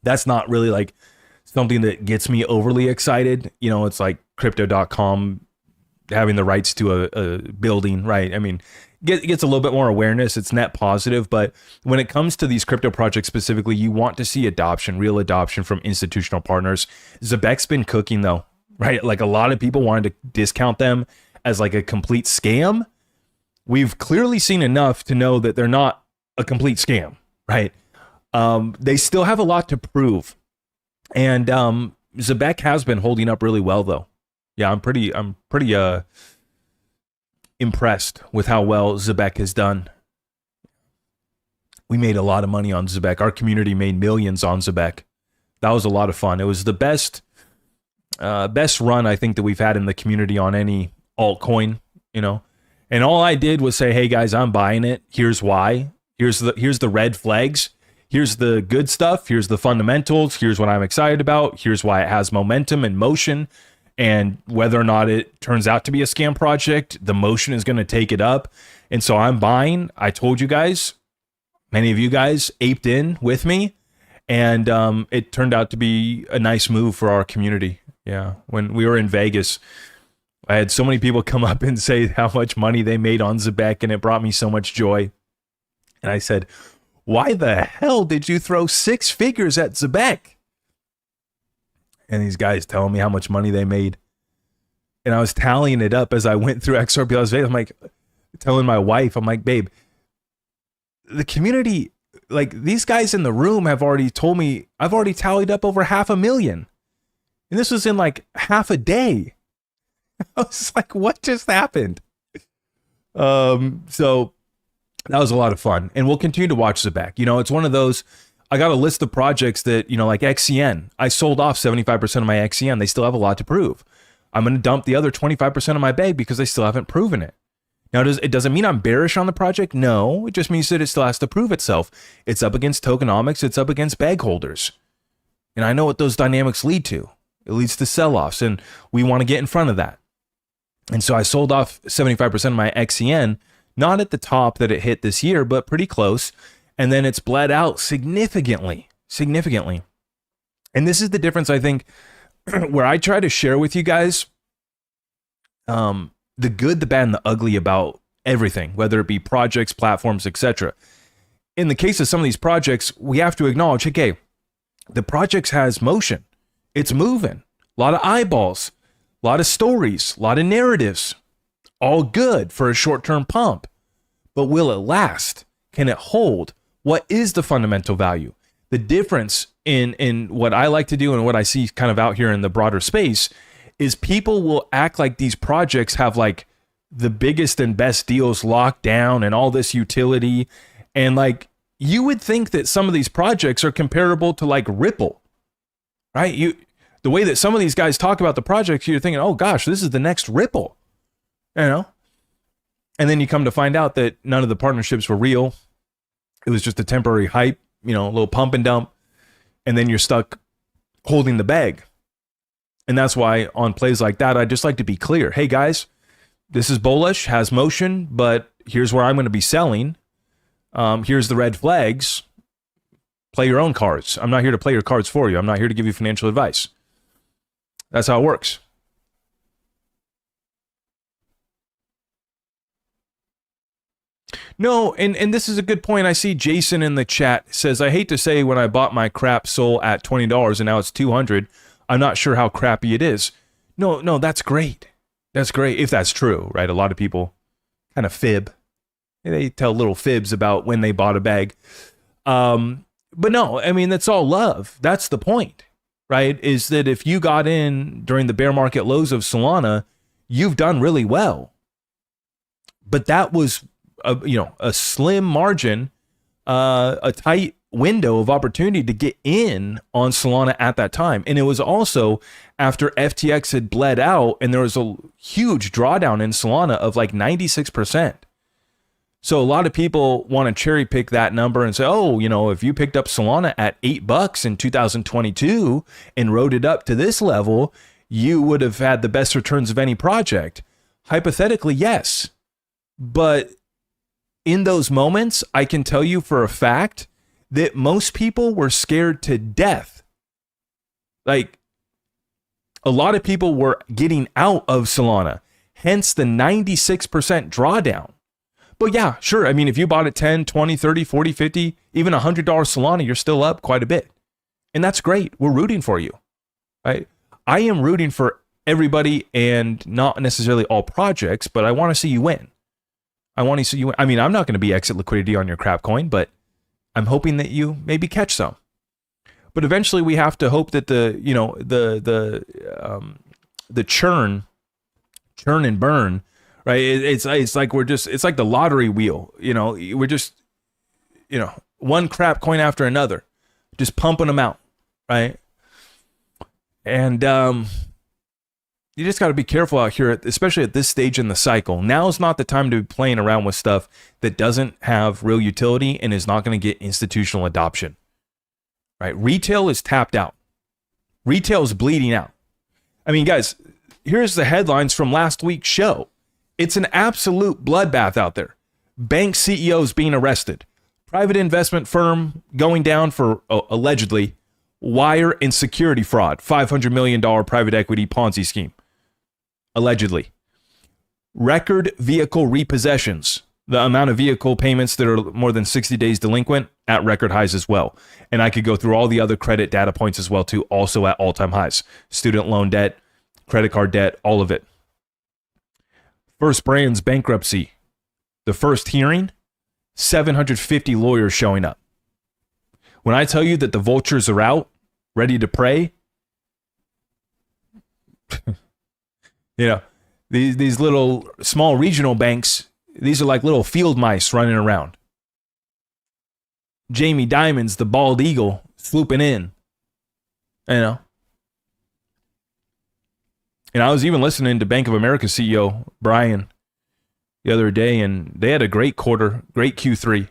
That's not really like something that gets me overly excited. It's like crypto.com having the rights to a building, right? I mean, gets a little bit more awareness. It's net positive. But when it comes to these crypto projects specifically, you want to see adoption, real adoption from institutional partners. Zebek's been cooking though, right? Like a lot of people wanted to discount them as like a complete scam. We've clearly seen enough to know that they're not a complete scam, right? They still have a lot to prove. And Zebek has been holding up really well though. Yeah, I'm pretty impressed with how well Zebek has done. We made a lot of money on Zebek. Our community made millions on Zebek. That was a lot of fun. It was the best run I think that we've had in the community on any altcoin, And all I did was say, hey guys, I'm buying it. Here's why. Here's the red flags. Here's the good stuff. Here's the fundamentals. Here's what I'm excited about. Here's why it has momentum and motion. And whether or not it turns out to be a scam project, the motion is going to take it up. And so I'm buying. I told you guys, many of you guys aped in with me. And it turned out to be a nice move for our community. Yeah. When we were in Vegas, I had so many people come up and say how much money they made on Zebek, and it brought me so much joy. And I said, why the hell did you throw 6 figures at Zebek? And these guys telling me how much money they made. And I was tallying it up as I went through XRP Las Vegas. I'm like, telling my wife, I'm like, babe, the community, like these guys in the room have already told me, I've already tallied up over $500,000. And this was in like half a day. I was like, what just happened? So that was a lot of fun. And we'll continue to watch Zebek. It's one of those, I got a list of projects that, like XCN. I sold off 75% of my XCN. They still have a lot to prove. I'm going to dump the other 25% of my bag because they still haven't proven it. Now, it doesn't mean I'm bearish on the project. No, it just means that it still has to prove itself. It's up against tokenomics. It's up against bag holders. And I know what those dynamics lead to. It leads to sell-offs, and we want to get in front of that. And so I sold off 75% of my XCN, not at the top that it hit this year, but pretty close. And then it's bled out significantly. And this is the difference, I think, where I try to share with you guys the good, the bad, and the ugly about everything, whether it be projects, platforms, etc. In the case of some of these projects, we have to acknowledge, okay, the project has motion. It's moving. A lot of eyeballs, a lot of stories, a lot of narratives. All good for a short-term pump. But will it last? Can it hold? What is the fundamental value? The difference in what I like to do and what I see kind of out here in the broader space is people will act like these projects have like the biggest and best deals locked down and all this utility. And like, you would think that some of these projects are comparable to like Ripple, right? The way that some of these guys talk about the projects, you're thinking, oh gosh, this is the next Ripple, And then you come to find out that none of the partnerships were real. It was just a temporary hype, a little pump and dump. And then you're stuck holding the bag. And that's why on plays like that, I just like to be clear. Hey guys, this is bullish, has motion, but here's where I'm going to be selling. Here's the red flags. Play your own cards. I'm not here to play your cards for you. I'm not here to give you financial advice. That's how it works. No, and this is a good point. I see Jason in the chat says, I hate to say when I bought my crap soul at $20 and now it's $200. I'm not sure how crappy it is. No, that's great. That's great if that's true, right? A lot of people kind of fib. They tell little fibs about when they bought a bag. But no, I mean, that's all love. That's the point, right? Is that if you got in during the bear market lows of Solana, you've done really well. But that was a slim margin, a tight window of opportunity to get in on Solana at that time. And it was also after FTX had bled out and there was a huge drawdown in Solana of like 96%. So a lot of people want to cherry pick that number and say, oh, if you picked up Solana at $8 in 2022 and rode it up to this level, you would have had the best returns of any project. Hypothetically, yes. But in those moments, I can tell you for a fact that most people were scared to death. Like, a lot of people were getting out of Solana, hence the 96% drawdown. But yeah, sure. I mean, if you bought at 10, 20, 30, 40, 50, even $100 Solana, you're still up quite a bit. And that's great. We're rooting for you, right? I am rooting for everybody and not necessarily all projects, but I want to see you win. I want to see you win. I mean, I'm not going to be exit liquidity on your crap coin, but I'm hoping that you maybe catch some. But eventually we have to hope that the churn and burn, right? It's like it's like the lottery wheel, we're just, one crap coin after another, just pumping them out, right? And you just got to be careful out here, especially at this stage in the cycle. Now is not the time to be playing around with stuff that doesn't have real utility and is not going to get institutional adoption, right? Retail is tapped out. Retail is bleeding out. I mean, guys, here's the headlines from last week's show. It's an absolute bloodbath out there. Bank CEOs being arrested. Private investment firm going down for, allegedly, wire and security fraud. $500 million private equity Ponzi scheme. Allegedly. Record vehicle repossessions. The amount of vehicle payments that are more than 60 days delinquent at record highs as well. And I could go through all the other credit data points as well too, also at all-time highs. Student loan debt, credit card debt, all of it. First Brands bankruptcy. The first hearing, 750 lawyers showing up. When I tell you that the vultures are out, ready to prey, these little small regional banks, these are like little field mice running around. Jamie Dimon's the bald eagle swooping in, And I was even listening to Bank of America CEO Brian the other day, and they had a great quarter, great Q3,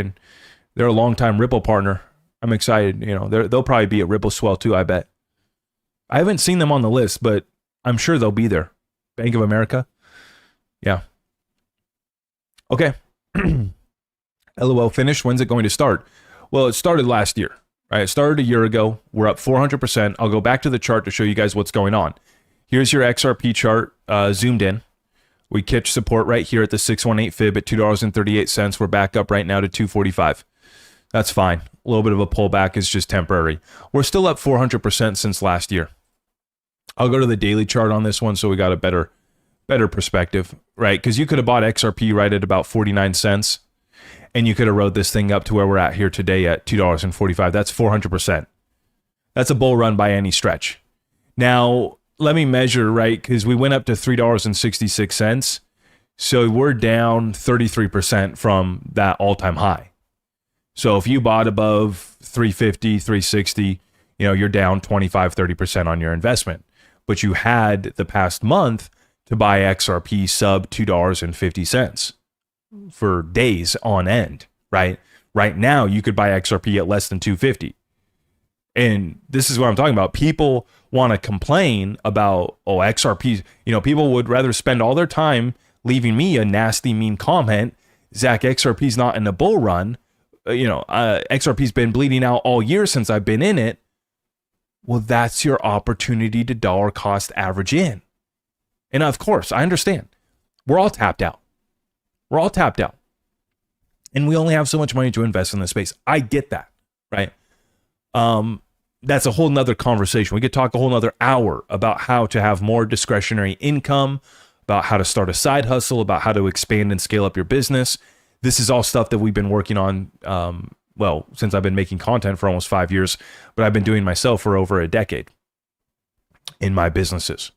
and they're a longtime Ripple partner. I'm excited. They'll probably be at Ripple Swell too, I bet. I haven't seen them on the list, but I'm sure they'll be there. Bank of America. Yeah. Okay. LOL finished. When's it going to start? Well, it started last year. Right, it started a year ago. We're up 400%. I'll go back to the chart to show you guys what's going on. Here's your XRP chart zoomed in. We catch support right here at the 618 fib at $2.38. We're back up right now to 245. That's fine. A little bit of a pullback is just temporary. We're still up 400% since last year. I'll go to the daily chart on this one so we got a better perspective, right? Because you could have bought XRP right at about 49 cents. And you could have rode this thing up to where we're at here today at $2.45. That's 400%. That's a bull run by any stretch. Now, let me measure, right? Because we went up to $3.66. So we're down 33% from that all-time high. So if you bought above 350, 360, you're down 25, 30% on your investment. But you had the past month to buy XRP sub $2.50. For days on end, right? Right now, you could buy XRP at less than 250. And this is what I'm talking about. People want to complain about, XRP. People would rather spend all their time leaving me a nasty, mean comment. Zach, XRP's not in a bull run. XRP's been bleeding out all year since I've been in it. Well, that's your opportunity to dollar cost average in. And of course, I understand. We're all tapped out. We're all tapped out. And we only have so much money to invest in this space. I get that, right? that's a whole nother conversation. We could talk a whole nother hour about how to have more discretionary income, about how to start a side hustle, about how to expand and scale up your business. This is all stuff that we've been working on, well, since I've been making content for almost 5 years, but I've been doing myself for over a decade in my businesses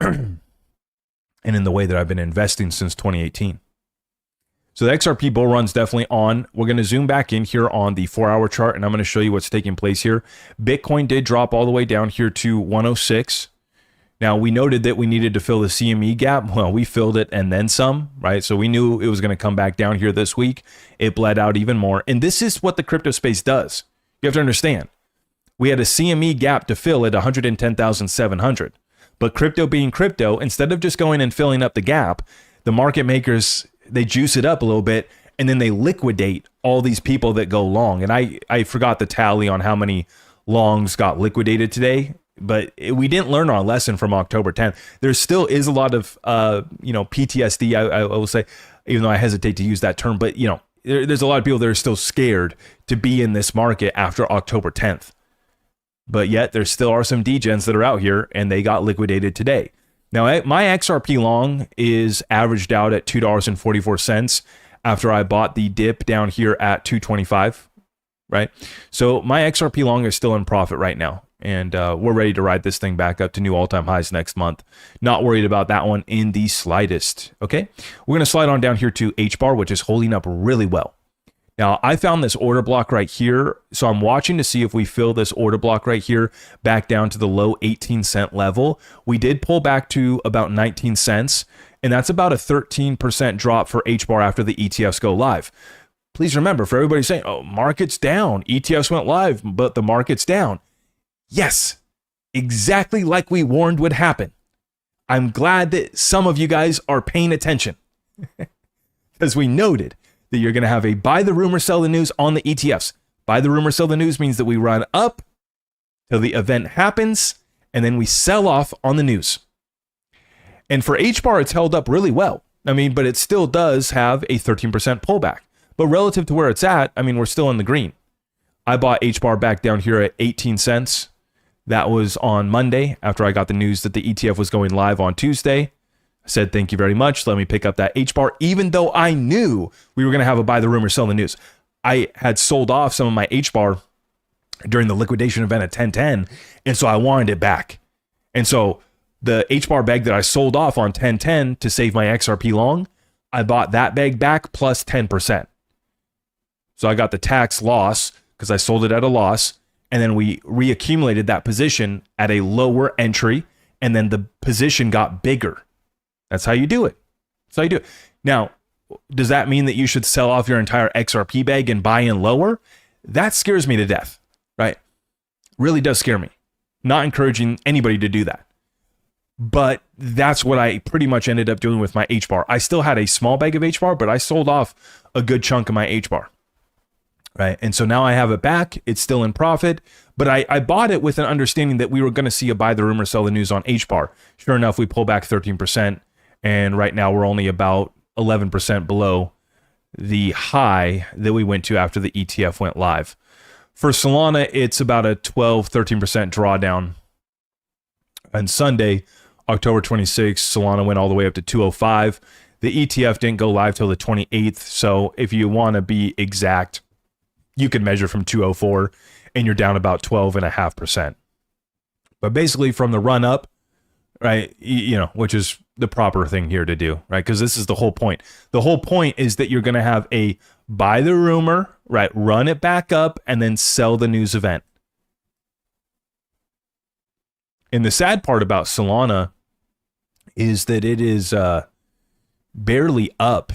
and in the way that I've been investing since 2018. So the XRP bull run's definitely on. We're going to zoom back in here on the 4-hour chart, and I'm going to show you what's taking place here. Bitcoin did drop all the way down here to 106. Now, we noted that we needed to fill the CME gap. Well, we filled it and then some, right? So we knew it was going to come back down here this week. It bled out even more. And this is what the crypto space does. You have to understand. We had a CME gap to fill at 110,700. But crypto being crypto, instead of just going and filling up the gap, the market makers, they juice it up a little bit, and then they liquidate all these people that go long. And I forgot the tally on how many longs got liquidated today, but we didn't learn our lesson from October 10th. There still is a lot of, PTSD, I will say, even though I hesitate to use that term, but, there's a lot of people that are still scared to be in this market after October 10th. But yet there still are some degens that are out here, and they got liquidated today. Now, my XRP long is averaged out at $2.44 after I bought the dip down here at $2.25, right? So my XRP long is still in profit right now, and we're ready to ride this thing back up to new all-time highs next month. Not worried about that one in the slightest, okay? We're going to slide on down here to HBAR, which is holding up really well. Now, I found this order block right here, so I'm watching to see if we fill this order block right here back down to the low 18-cent level. We did pull back to about 19 cents, and that's about a 13% drop for HBAR after the ETFs go live. Please remember, for everybody saying, oh, market's down, ETFs went live, but the market's down. Yes, exactly like we warned would happen. I'm glad that some of you guys are paying attention because we noted that you're going to have a buy the rumor, sell the news on the ETFs. Buy the rumor, sell the news means that we run up till the event happens, and then we sell off on the news. And for HBAR, it's held up really well. But it still does have a 13% pullback. But relative to where it's at, we're still in the green. I bought HBAR back down here at 18 cents. That was on Monday after I got the news that the ETF was going live on Tuesday. Said, thank you very much. Let me pick up that HBAR, even though I knew we were going to have a buy the rumor, sell the news. I had sold off some of my HBAR during the liquidation event at 1010, and so I wanted it back. And so the HBAR bag that I sold off on 1010 to save my XRP long, I bought that bag back plus 10%. So I got the tax loss because I sold it at a loss, and then we reaccumulated that position at a lower entry, and then the position got bigger. That's how you do it. That's how you do it. Now, does that mean that you should sell off your entire XRP bag and buy in lower? That scares me to death, right? Really does scare me. Not encouraging anybody to do that. But that's what I pretty much ended up doing with my HBAR. I still had a small bag of HBAR, but I sold off a good chunk of my HBAR, right? And so now I have it back. It's still in profit, but I bought it with an understanding that we were going to see a buy the rumor, sell the news on HBAR. Sure enough, we pull back 13%. And right now we're only about 11% below the high that we went to after the ETF went live. For Solana, it's about a 12-13% drawdown. On Sunday, October 26th, Solana went all the way up to 205. The ETF didn't go live till the 28th. So if you want to be exact, you could measure from 204 and you're down about 12.5%. But basically from the run up, right, which is the proper thing here to do, right? Because this is the whole point. The whole point is that you're going to have a buy the rumor, right? Run it back up and then sell the news event. And the sad part about Solana is that it is barely up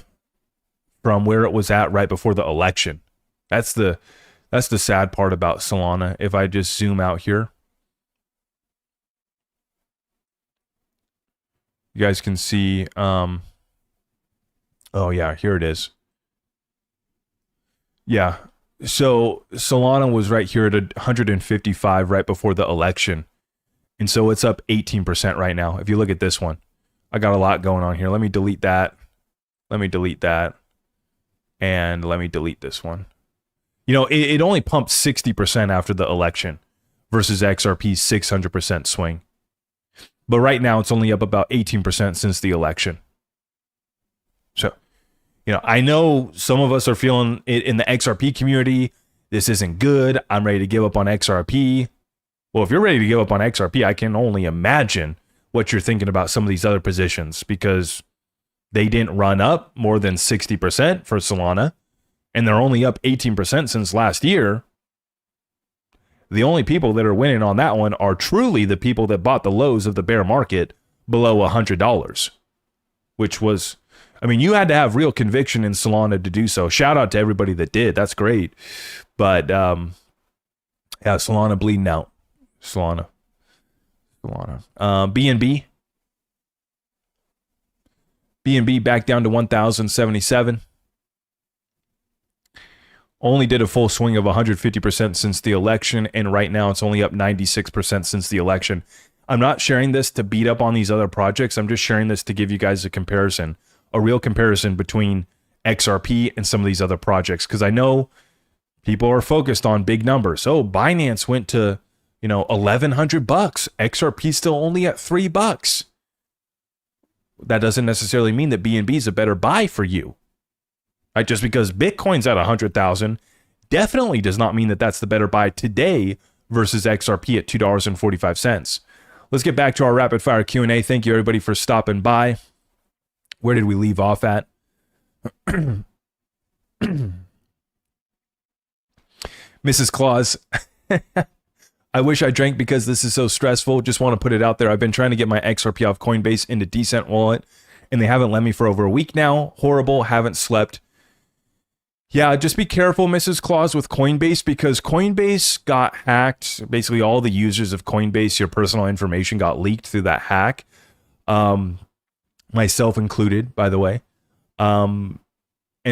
from where it was at right before the election. That's the sad part about Solana. If I just zoom out here, you guys can see, oh yeah, here it is. Yeah, so Solana was right here at 155 right before the election. And so it's up 18% right now. If you look at this one, I got a lot going on here. Let me delete that. Let me delete that. And let me delete this one. It only pumped 60% after the election. versus XRP's 600% swing. But right now, it's only up about 18% since the election. So, I know some of us are feeling it in the XRP community. This isn't good. I'm ready to give up on XRP. Well, if you're ready to give up on XRP, I can only imagine what you're thinking about some of these other positions, because they didn't run up more than 60% for Solana, and they're only up 18% since last year. The only people that are winning on that one are truly the people that bought the lows of the bear market below $100, which was, you had to have real conviction in Solana to do so. Shout out to everybody that did. That's great. But, Solana bleeding out. Solana. BNB. BNB back down to 1,077. Only did a full swing of 150% since the election, and right now it's only up 96% since the election. I'm not sharing this to beat up on these other projects. I'm just sharing this to give you guys a comparison, a real comparison between XRP and some of these other projects, because I know people are focused on big numbers. Oh, Binance went to, $1,100. XRP still only at $3. That doesn't necessarily mean that BNB is a better buy for you. Right? Just because Bitcoin's at 100,000 definitely does not mean that that's the better buy today versus XRP at $2.45. Let's get back to our rapid fire Q&A. Thank you everybody for stopping by. Where did we leave off at? Mrs. Claus. I wish I drank because this is so stressful. Just want to put it out there. I've been trying to get my XRP off Coinbase into Decent Wallet, and they haven't let me for over a week now. Horrible. Haven't slept. Yeah, just be careful, Mrs. Claus, with Coinbase, because Coinbase got hacked. Basically, all the users of Coinbase, your personal information got leaked through that hack. Myself included, by the way. And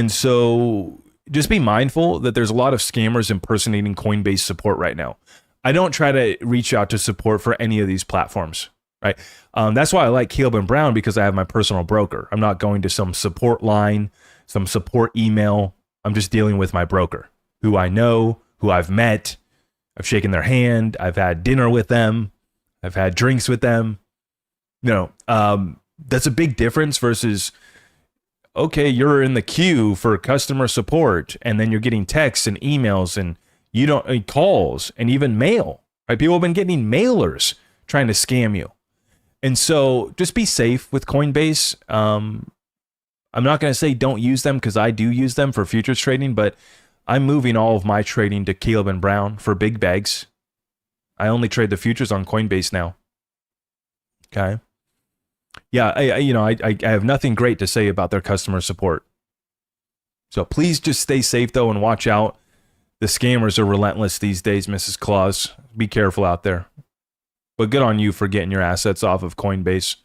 so just be mindful that there's a lot of scammers impersonating Coinbase support right now. I don't try to reach out to support for any of these platforms, right? That's why I like Caleb and Brown, because I have my personal broker. I'm not going to some support line, some support email. I'm just dealing with my broker, who I know, who I've met. I've shaken their hand. I've had dinner with them. I've had drinks with them. That's a big difference versus, okay, you're in the queue for customer support, and then you're getting texts and emails and calls and even mail, right? People have been getting mailers trying to scam you. And so just be safe with Coinbase. I'm not going to say don't use them, because I do use them for futures trading, but I'm moving all of my trading to Caleb and Brown for big bags. I only trade the futures on Coinbase now. Okay. Yeah, I have nothing great to say about their customer support. So please just stay safe though, and watch out. The scammers are relentless these days, Mrs. Claus. Be careful out there. But good on you for getting your assets off of Coinbase.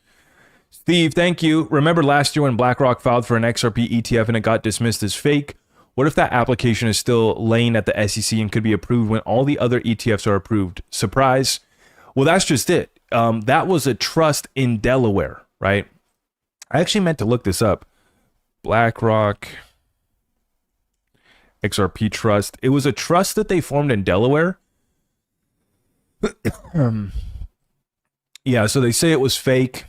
Steve, thank you. Remember last year when BlackRock filed for an XRP ETF and it got dismissed as fake? What if that application is still laying at the SEC and could be approved when all the other ETFs are approved? Surprise? Well, that's just it. That was a trust in Delaware, right? I actually meant to look this up. BlackRock XRP Trust. It was a trust that they formed in Delaware. Yeah, so they say it was fake.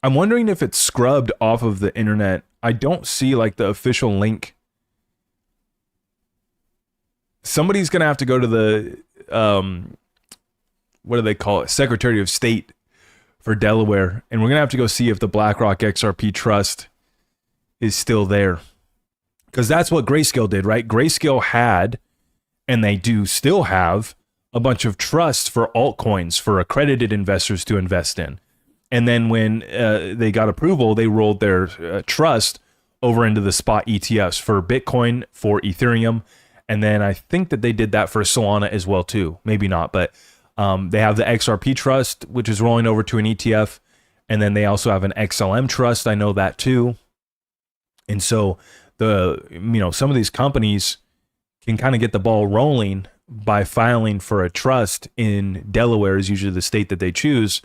I'm wondering if it's scrubbed off of the internet. I don't see like the official link. Somebody's going to have to go to the, what do they call it? Secretary of State for Delaware. And we're going to have to go see if the BlackRock XRP Trust is still there. Because that's what Grayscale did, right? Grayscale had, and they do still have, a bunch of trusts for altcoins for accredited investors to invest in. And then when they got approval, they rolled their trust over into the spot ETFs for Bitcoin, for Ethereum. And then I think that they did that for Solana as well too. Maybe not, but they have the XRP Trust, which is rolling over to an ETF. And then they also have an XLM Trust. I know that too. And so some of these companies can kind of get the ball rolling by filing for a trust in Delaware, is usually the state that they choose.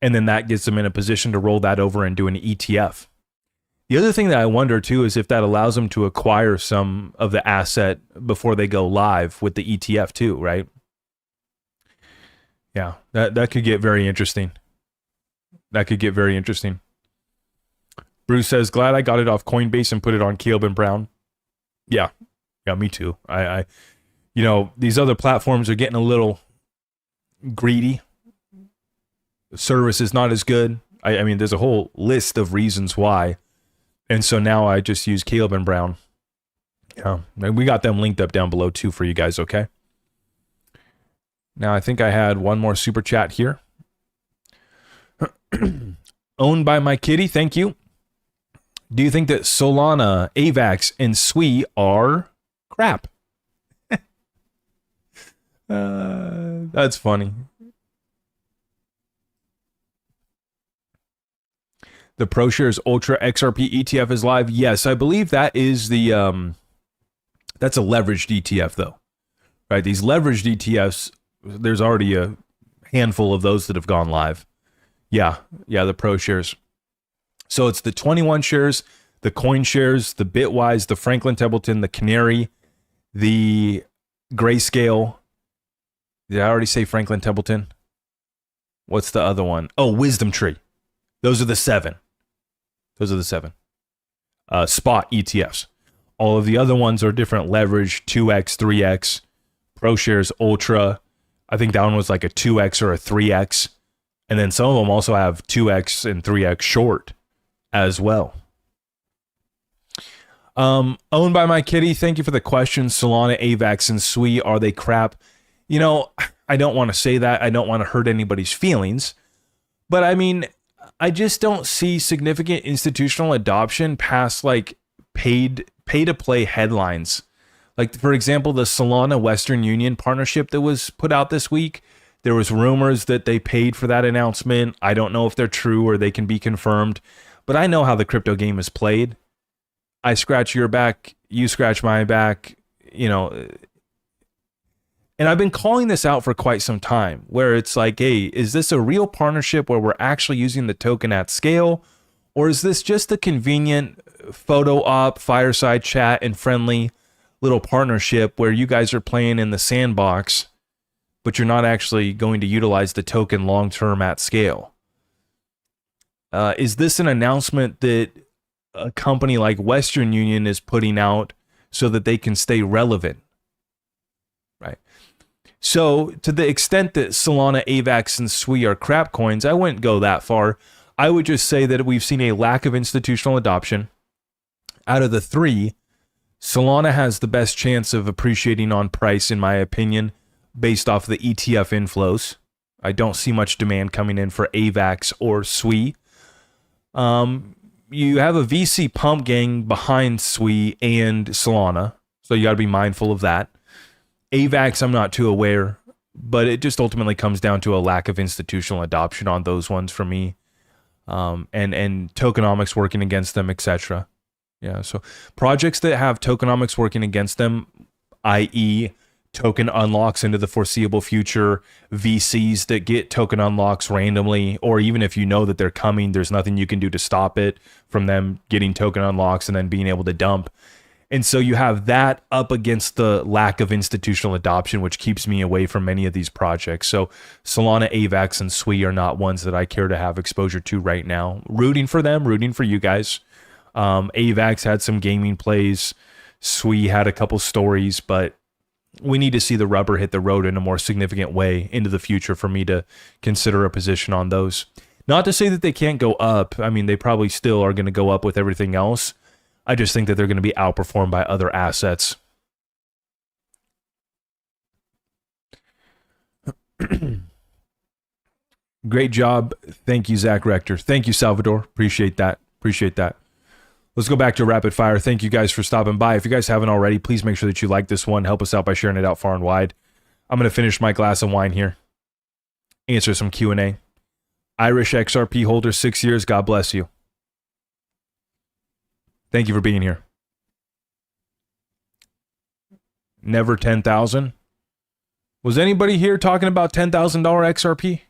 And then that gets them in a position to roll that over and do an ETF. The other thing that I wonder too is if that allows them to acquire some of the asset before they go live with the ETF too, right? Yeah, that could get very interesting. That could get very interesting. Bruce says, glad I got it off Coinbase and put it on Caleb and Brown. Yeah, me too. I these other platforms are getting a little greedy. The service is not as good. I mean, there's a whole list of reasons why. And so now I just use Caleb and Brown. Yeah, we got them linked up down below too for you guys, okay? Now I think I had one more super chat here. Owned by my kitty, thank you. Do you think that Solana, AVAX, and SWI are crap? That's funny. The ProShares Ultra XRP ETF is live. Yes, I believe that is the that's a leveraged ETF though, right? These leveraged ETFs, there's already a handful of those that have gone live. Yeah, the ProShares. So it's the 21 shares, the CoinShares, the Bitwise, the Franklin Templeton, the Canary, the Grayscale. Did I already say Franklin Templeton? What's the other one? Oh, Wisdom Tree. Those are the seven. Spot ETFs. All of the other ones are different leverage, 2x, 3x, ProShares Ultra. I think that one was like a 2x or a 3x. And then some of them also have 2x and 3x short as well. Owned by my kitty, thank you for the question. Solana, AVAX, and SWI, are they crap? You know, I don't want to say that. I don't want to hurt anybody's feelings. But I mean, I just don't see significant institutional adoption past like pay-to-play headlines. Like, for example, the Solana Western Union partnership that was put out this week. There was rumors that they paid for that announcement. I don't know if they're true or they can be confirmed. But I know how the crypto game is played. I scratch your back, you scratch my back, you know. And I've been calling this out for quite some time, where it's like, hey, is this a real partnership where we're actually using the token at scale? Or is this just a convenient photo op, fireside chat, and friendly little partnership where you guys are playing in the sandbox, but you're not actually going to utilize the token long-term at scale? Is this an announcement that a company like Western Union is putting out so that they can stay relevant? Right. So to the extent that Solana, AVAX, and SWI are crap coins, I wouldn't go that far. I would just say that we've seen a lack of institutional adoption. Out of the three, Solana has the best chance of appreciating on price, in my opinion, based off the ETF inflows. I don't see much demand coming in for AVAX or SWI. You have a VC pump gang behind SWI and Solana, so you got to be mindful of that. AVAX, I'm not too aware, but it just ultimately comes down to a lack of institutional adoption on those ones for me, and tokenomics working against them, etc. Yeah, so projects that have tokenomics working against them, i.e., token unlocks into the foreseeable future, VCs that get token unlocks randomly, or even if you know that they're coming, there's nothing you can do to stop it from them getting token unlocks and then being able to dump. And so you have that up against the lack of institutional adoption, which keeps me away from many of these projects. So Solana, AVAX, and SWI are not ones that I care to have exposure to right now. Rooting for them, rooting for you guys. AVAX had some gaming plays. SWI had a couple stories, but we need to see the rubber hit the road in a more significant way into the future for me to consider a position on those. Not to say that they can't go up. I mean, they probably still are going to go up with everything else. I just think that they're going to be outperformed by other assets. Great job. Thank you, Zach Rector. Thank you, Salvador. Appreciate that. Let's go back to rapid fire. Thank you guys for stopping by. If you guys haven't already, please make sure that you like this one. Help us out by sharing it out far and wide. I'm going to finish my glass of wine here. Answer some Q&A. Irish XRP holder, 6 years. God bless you. Thank you for being here. Never 10,000. Was anybody here talking about $10,000 XRP?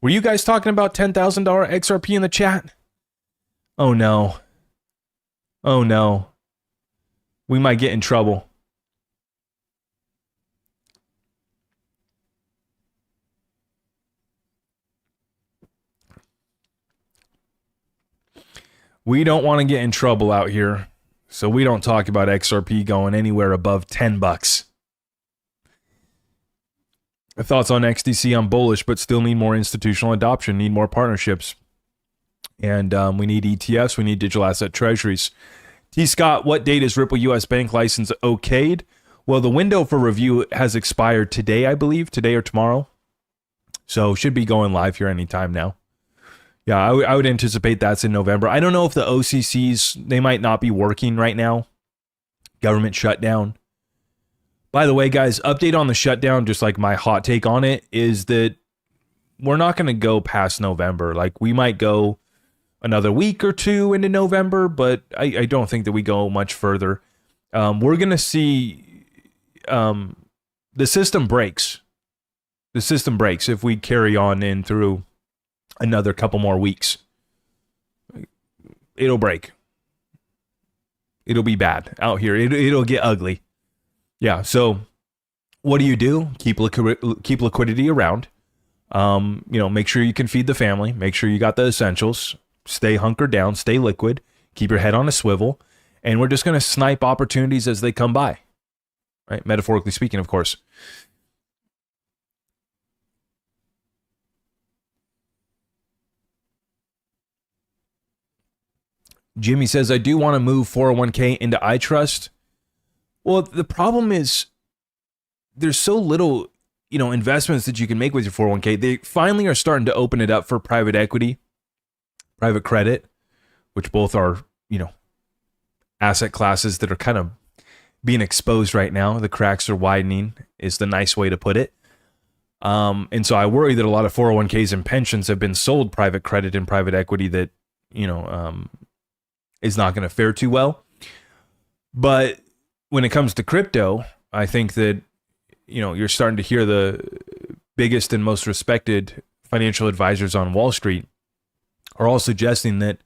Were you guys talking about $10,000 XRP in the chat? Oh no. Oh no. We might get in trouble. We don't want to get in trouble out here, so we don't talk about XRP going anywhere above 10 bucks. Thoughts on XDC? I'm bullish, but still need more institutional adoption, need more partnerships. And we need ETFs, we need digital asset treasuries. T. Scott, what date is Ripple US Bank license okayed? Well, the window for review has expired today, I believe, today or tomorrow. So should be going live here anytime now. Yeah, I would anticipate that's in November. I don't know if the OCCs, they might not be working right now. Government shutdown. By the way, guys, update on the shutdown, just like my hot take on it, is that we're not going to go past November. Like, we might go another week or two into November, but I don't think that we go much further. We're going to see the system breaks. The system breaks if we carry on in through another couple more weeks. It'll break. It'll be bad out here. It'll get ugly. Yeah, so what do? Keep liquidity around. Make sure you can feed the family. Make sure you got the essentials. Stay hunkered down. Stay liquid. Keep your head on a swivel. And we're just going to snipe opportunities as they come by. Right? Metaphorically speaking, of course. Jimmy says, I do want to move 401k into iTrust. Well, the problem is there's so little, investments that you can make with your 401k. They finally are starting to open it up for private equity, private credit, which both are, asset classes that are kind of being exposed right now. The cracks are widening is the nice way to put it. And so I worry that a lot of 401ks and pensions have been sold private credit and private equity that, is not going to fare too well. But when it comes to crypto, I think that, you're starting to hear the biggest and most respected financial advisors on Wall Street are all suggesting that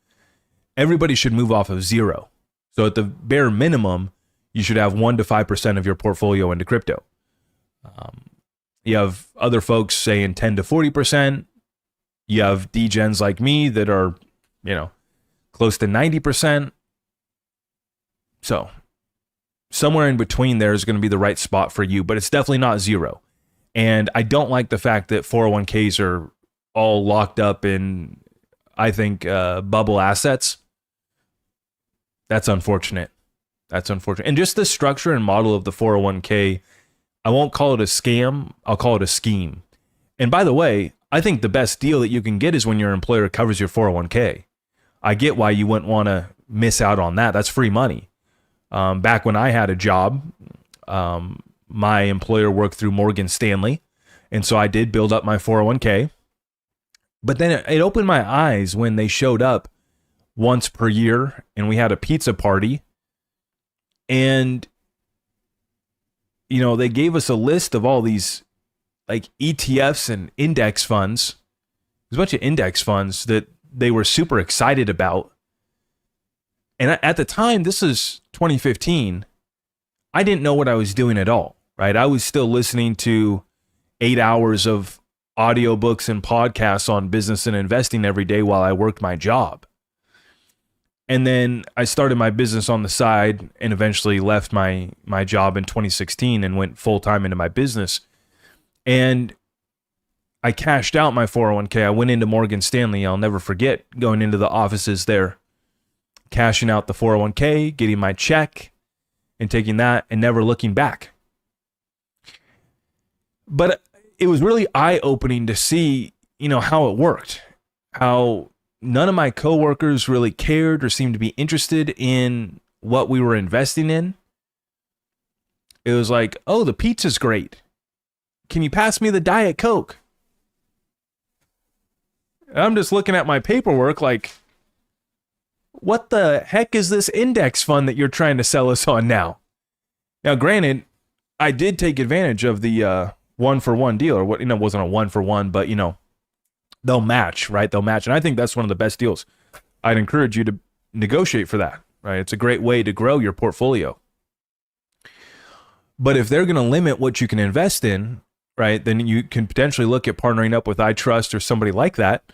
everybody should move off of zero. So at the bare minimum, you should have 1 to 5% of your portfolio into crypto. You have other folks saying 10 to 40%. You have degens like me that are, close to 90%. So somewhere in between there is going to be the right spot for you, but it's definitely not zero. And I don't like the fact that 401ks are all locked up in, I think, bubble assets. That's unfortunate. That's unfortunate. And just the structure and model of the 401k, I won't call it a scam. I'll call it a scheme. And by the way, I think the best deal that you can get is when your employer covers your 401k. I get why you wouldn't want to miss out on that. That's free money. Back when I had a job, my employer worked through Morgan Stanley. And so I did build up my 401k. But then it opened my eyes when they showed up once per year and we had a pizza party. And, they gave us a list of all these like ETFs and index funds. There's a bunch of index funds that they were super excited about. And at the time, this is 2015, I didn't know what I was doing at all, right? I was still listening to 8 hours of audiobooks and podcasts on business and investing every day while I worked my job. And then I started my business on the side and eventually left my job in 2016 and went full time into my business. And I cashed out my 401k. I went into Morgan Stanley. I'll never forget going into the offices there, cashing out the 401k, getting my check and taking that and never looking back. But it was really eye-opening to see, how it worked, how none of my coworkers really cared or seemed to be interested in what we were investing in. It was like, oh, the pizza's great. Can you pass me the Diet Coke? I'm just looking at my paperwork like, what the heck is this index fund that you're trying to sell us on now? Now, granted, I did take advantage of the 1-for-1 deal, or what, it wasn't a 1-for-1, but they'll match, right? They'll match. And I think that's one of the best deals. I'd encourage you to negotiate for that. right? It's a great way to grow your portfolio. But if they're going to limit what you can invest in, right, then you can potentially look at partnering up with iTrust or somebody like that,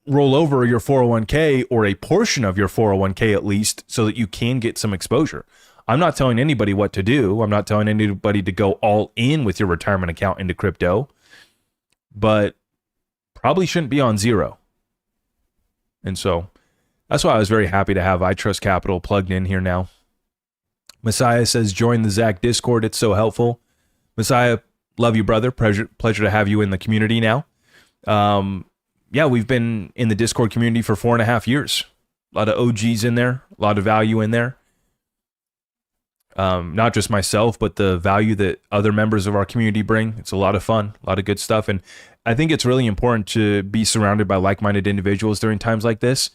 roll over your 401k or a portion of your 401k at least so that you can get some exposure. I'm not telling anybody what to do. I'm not telling anybody to go all in with your retirement account into crypto, but probably shouldn't be on zero. And so that's why I was very happy to have iTrust Capital plugged in here now. Messiah says, join the Zach Discord. It's so helpful. Messiah, love you, brother. Pleasure to have you in the community now. Yeah, we've been in the Discord community for 4.5 years. A lot of OGs in there, a lot of value in there. Not just myself, but the value that other members of our community bring. It's a lot of fun, a lot of good stuff. And I think it's really important to be surrounded by like-minded individuals during times like this.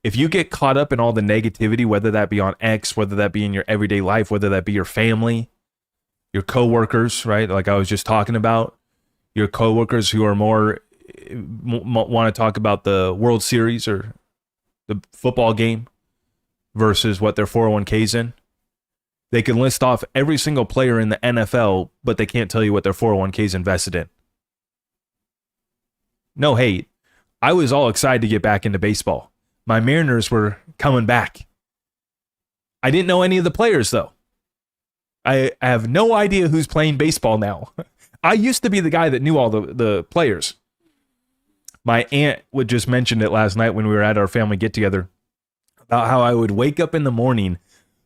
If you get caught up in all the negativity, whether that be on X, whether that be in your everyday life, whether that be your family, your coworkers, right? Like I was just talking about, your coworkers who are more want to talk about the World Series or the football game versus what their 401k's in. They can list off every single player in the NFL, but they can't tell you what their 401k's invested in. No hate. I was all excited to get back into baseball. My Mariners were coming back. I didn't know any of the players, though. I have no idea who's playing baseball now. I used to be the guy that knew all the players. My aunt would just mention it last night when we were at our family get-together about how I would wake up in the morning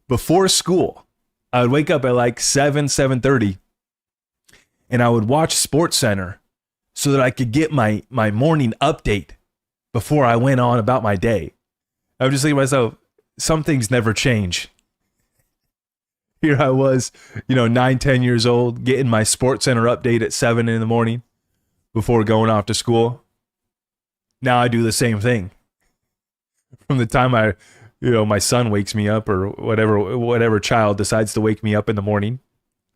before school. I would wake up at like 7:30, and I would watch SportsCenter so that I could get my morning update before I went on about my day. I would just think to myself, some things never change. Here I was, 9, 10 years old, getting my SportsCenter update at 7 in the morning before going off to school. Now I do the same thing. From the time my son wakes me up or whatever child decides to wake me up in the morning,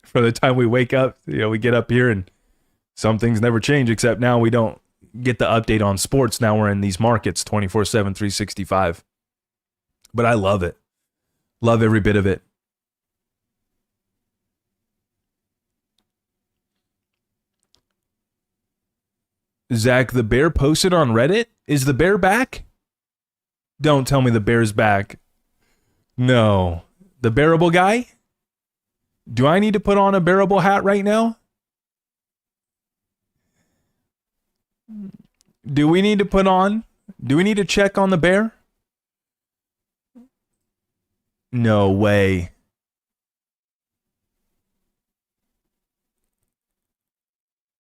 from the time we wake up, we get up here and some things never change, except now we don't get the update on sports. Now we're in these markets 24/7, 365. But I love it. Love every bit of it. Zach, the bear posted on Reddit. Is the bear back? Don't tell me the bear's back. No. The bearable guy? Do I need to put on a bearable hat right now? Do we need to check on the bear? No way.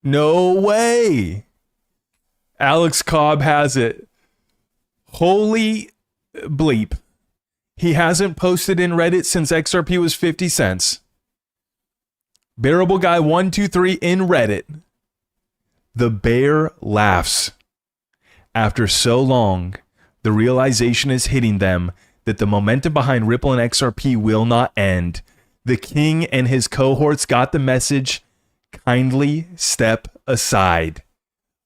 No way. Alex Cobb has it. Holy bleep. He hasn't posted in Reddit since XRP was 50 cents. Bearable guy 123 in Reddit. The bear laughs. After so long, the realization is hitting them that the momentum behind Ripple and XRP will not end. The king and his cohorts got the message. Kindly step aside.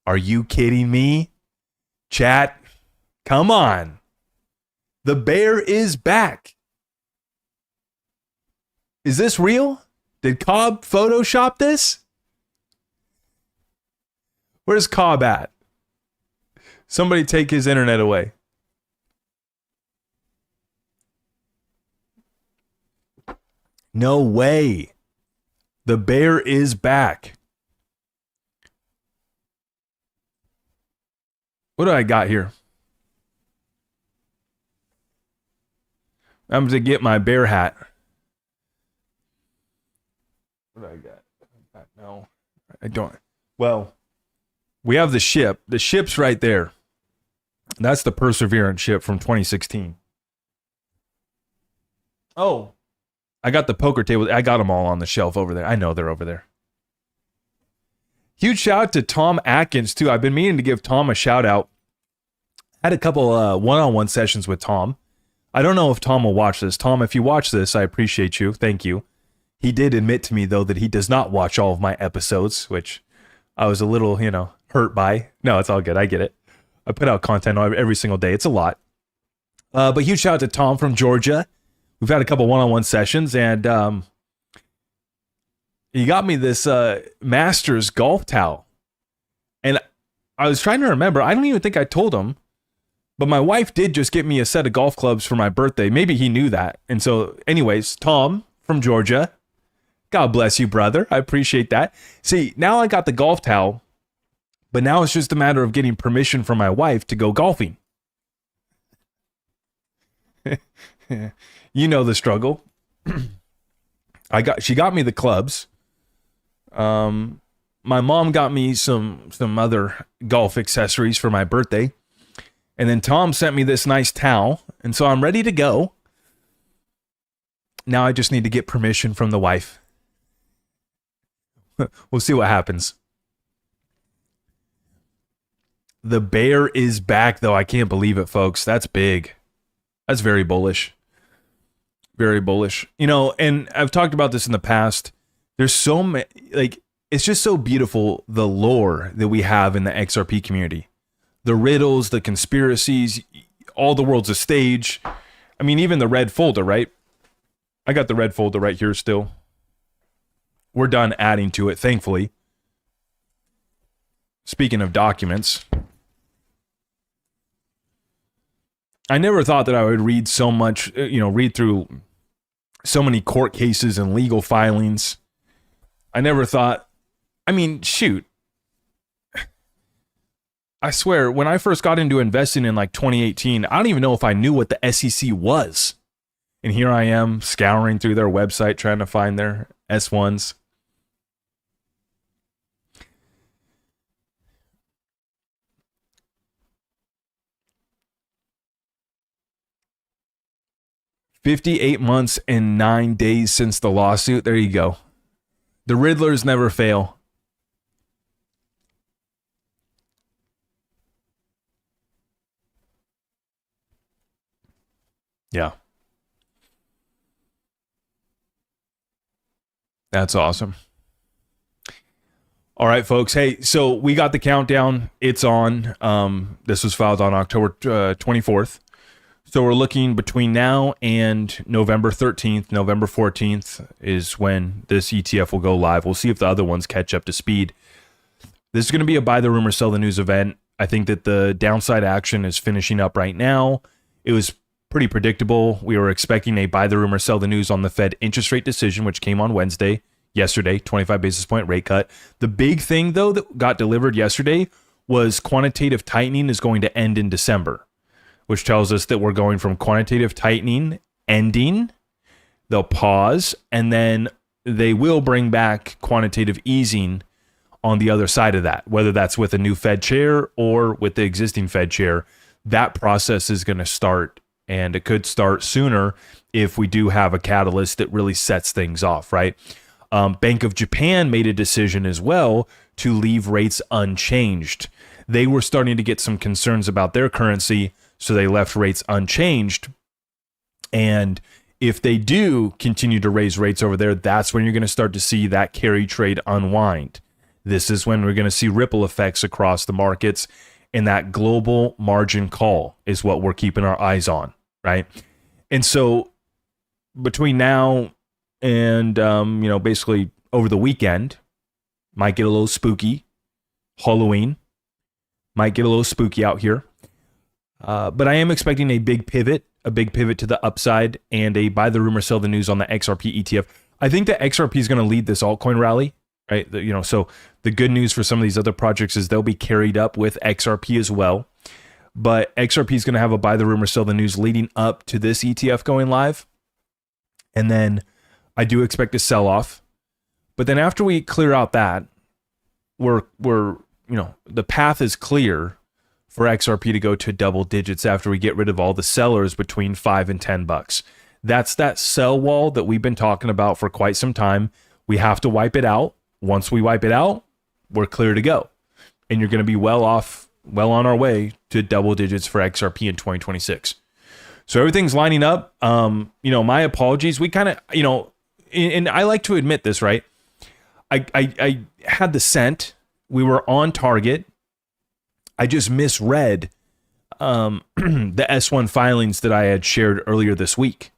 Are you kidding me? Chat, come on. The bear is back. Is this real? Did Cobb Photoshop this? Where's Cobb at? Somebody take his internet away. No way. The bear is back. What do I got here? I'm to get my bear hat. What do I got? No, I don't. Well, we have the ship. The ship's right there. That's the Perseverance ship from 2016. Oh, I got the poker table. I got them all on the shelf over there. I know they're over there. Huge shout out to Tom Atkins, too. I've been meaning to give Tom a shout out. I had a couple one-on-one sessions with Tom. I don't know if Tom will watch this. Tom, if you watch this, I appreciate you. Thank you. He did admit to me, though, that he does not watch all of my episodes, which I was a little, hurt by. No, it's all good. I get it. I put out content every single day. It's a lot. But huge shout out to Tom from Georgia. We've had a couple one-on-one sessions, and he got me this Masters golf towel. And I was trying to remember. I don't even think I told him. But my wife did just get me a set of golf clubs for my birthday. Maybe he knew that. And so, anyways, Tom from Georgia, God bless you, brother. I appreciate that. See, now I got the golf towel, but now it's just a matter of getting permission from my wife to go golfing. You know the struggle. She got me the clubs. My mom got me some other golf accessories for my birthday. And then Tom sent me this nice towel. And so I'm ready to go. Now I just need to get permission from the wife. We'll see what happens. The bear is back, though. I can't believe it, folks. That's big. That's very bullish. Very bullish. You know, and I've talked about this in the past. There's so many, like, it's just so beautiful, the lore that we have in the XRP community. The riddles, the conspiracies, all the world's a stage. I mean, even the red folder, right? I got the red folder right here still. We're done adding to it, thankfully. Speaking of documents, I never thought that I would read so much, read through so many court cases and legal filings. I never thought, I mean, shoot. I swear, when I first got into investing in like 2018, I don't even know if I knew what the SEC was. And here I am scouring through their website trying to find their S1s. $58 months and 9 days since the lawsuit. There you go. The Riddlers never fail. Yeah. That's awesome. All right, folks. Hey, so we got the countdown. It's on. This was filed on October 24th. So we're looking between now and November 13th, November 14th is when this ETF will go live. We'll see if the other ones catch up to speed. This is going to be a buy the rumor, sell the news event. I think that the downside action is finishing up right now. It was pretty predictable. We were expecting a buy the rumor, sell the news on the Fed interest rate decision, which came on yesterday, 25 basis point rate cut. The big thing, though, that got delivered yesterday was quantitative tightening is going to end in December, which tells us that we're going from quantitative tightening ending, they'll pause, and then they will bring back quantitative easing on the other side of that, whether that's with a new Fed chair or with the existing Fed chair. That process is going to start, and it could start sooner if we do have a catalyst that really sets things off, right? Bank of Japan made a decision as well to leave rates unchanged. They were starting to get some concerns about their currency, so they left rates unchanged. And if they do continue to raise rates over there, that's when you're going to start to see that carry trade unwind. This is when we're going to see ripple effects across the markets, and that global margin call is what we're keeping our eyes on, right? And so between now and, basically over the weekend, might get a little spooky. Halloween might get a little spooky out here. But I am expecting a big pivot to the upside, and a buy the rumor, sell the news on the XRP ETF. I think that XRP is going to lead this altcoin rally, right? So the good news for some of these other projects is they'll be carried up with XRP as well. But XRP is going to have a buy the rumor, sell the news leading up to this ETF going live. And then I do expect a sell off. But then after we clear out that, we're the path is clear for XRP to go to double digits after we get rid of all the sellers between $5 and $10. That's that sell wall that we've been talking about for quite some time. We have to wipe it out. Once we wipe it out, we're clear to go. And you're going to be well on our way to double digits for XRP in 2026. So everything's lining up. My apologies. We kind of, and I like to admit this, right? I had the scent. We were on target. I just misread the S1 filings that I had shared earlier this week.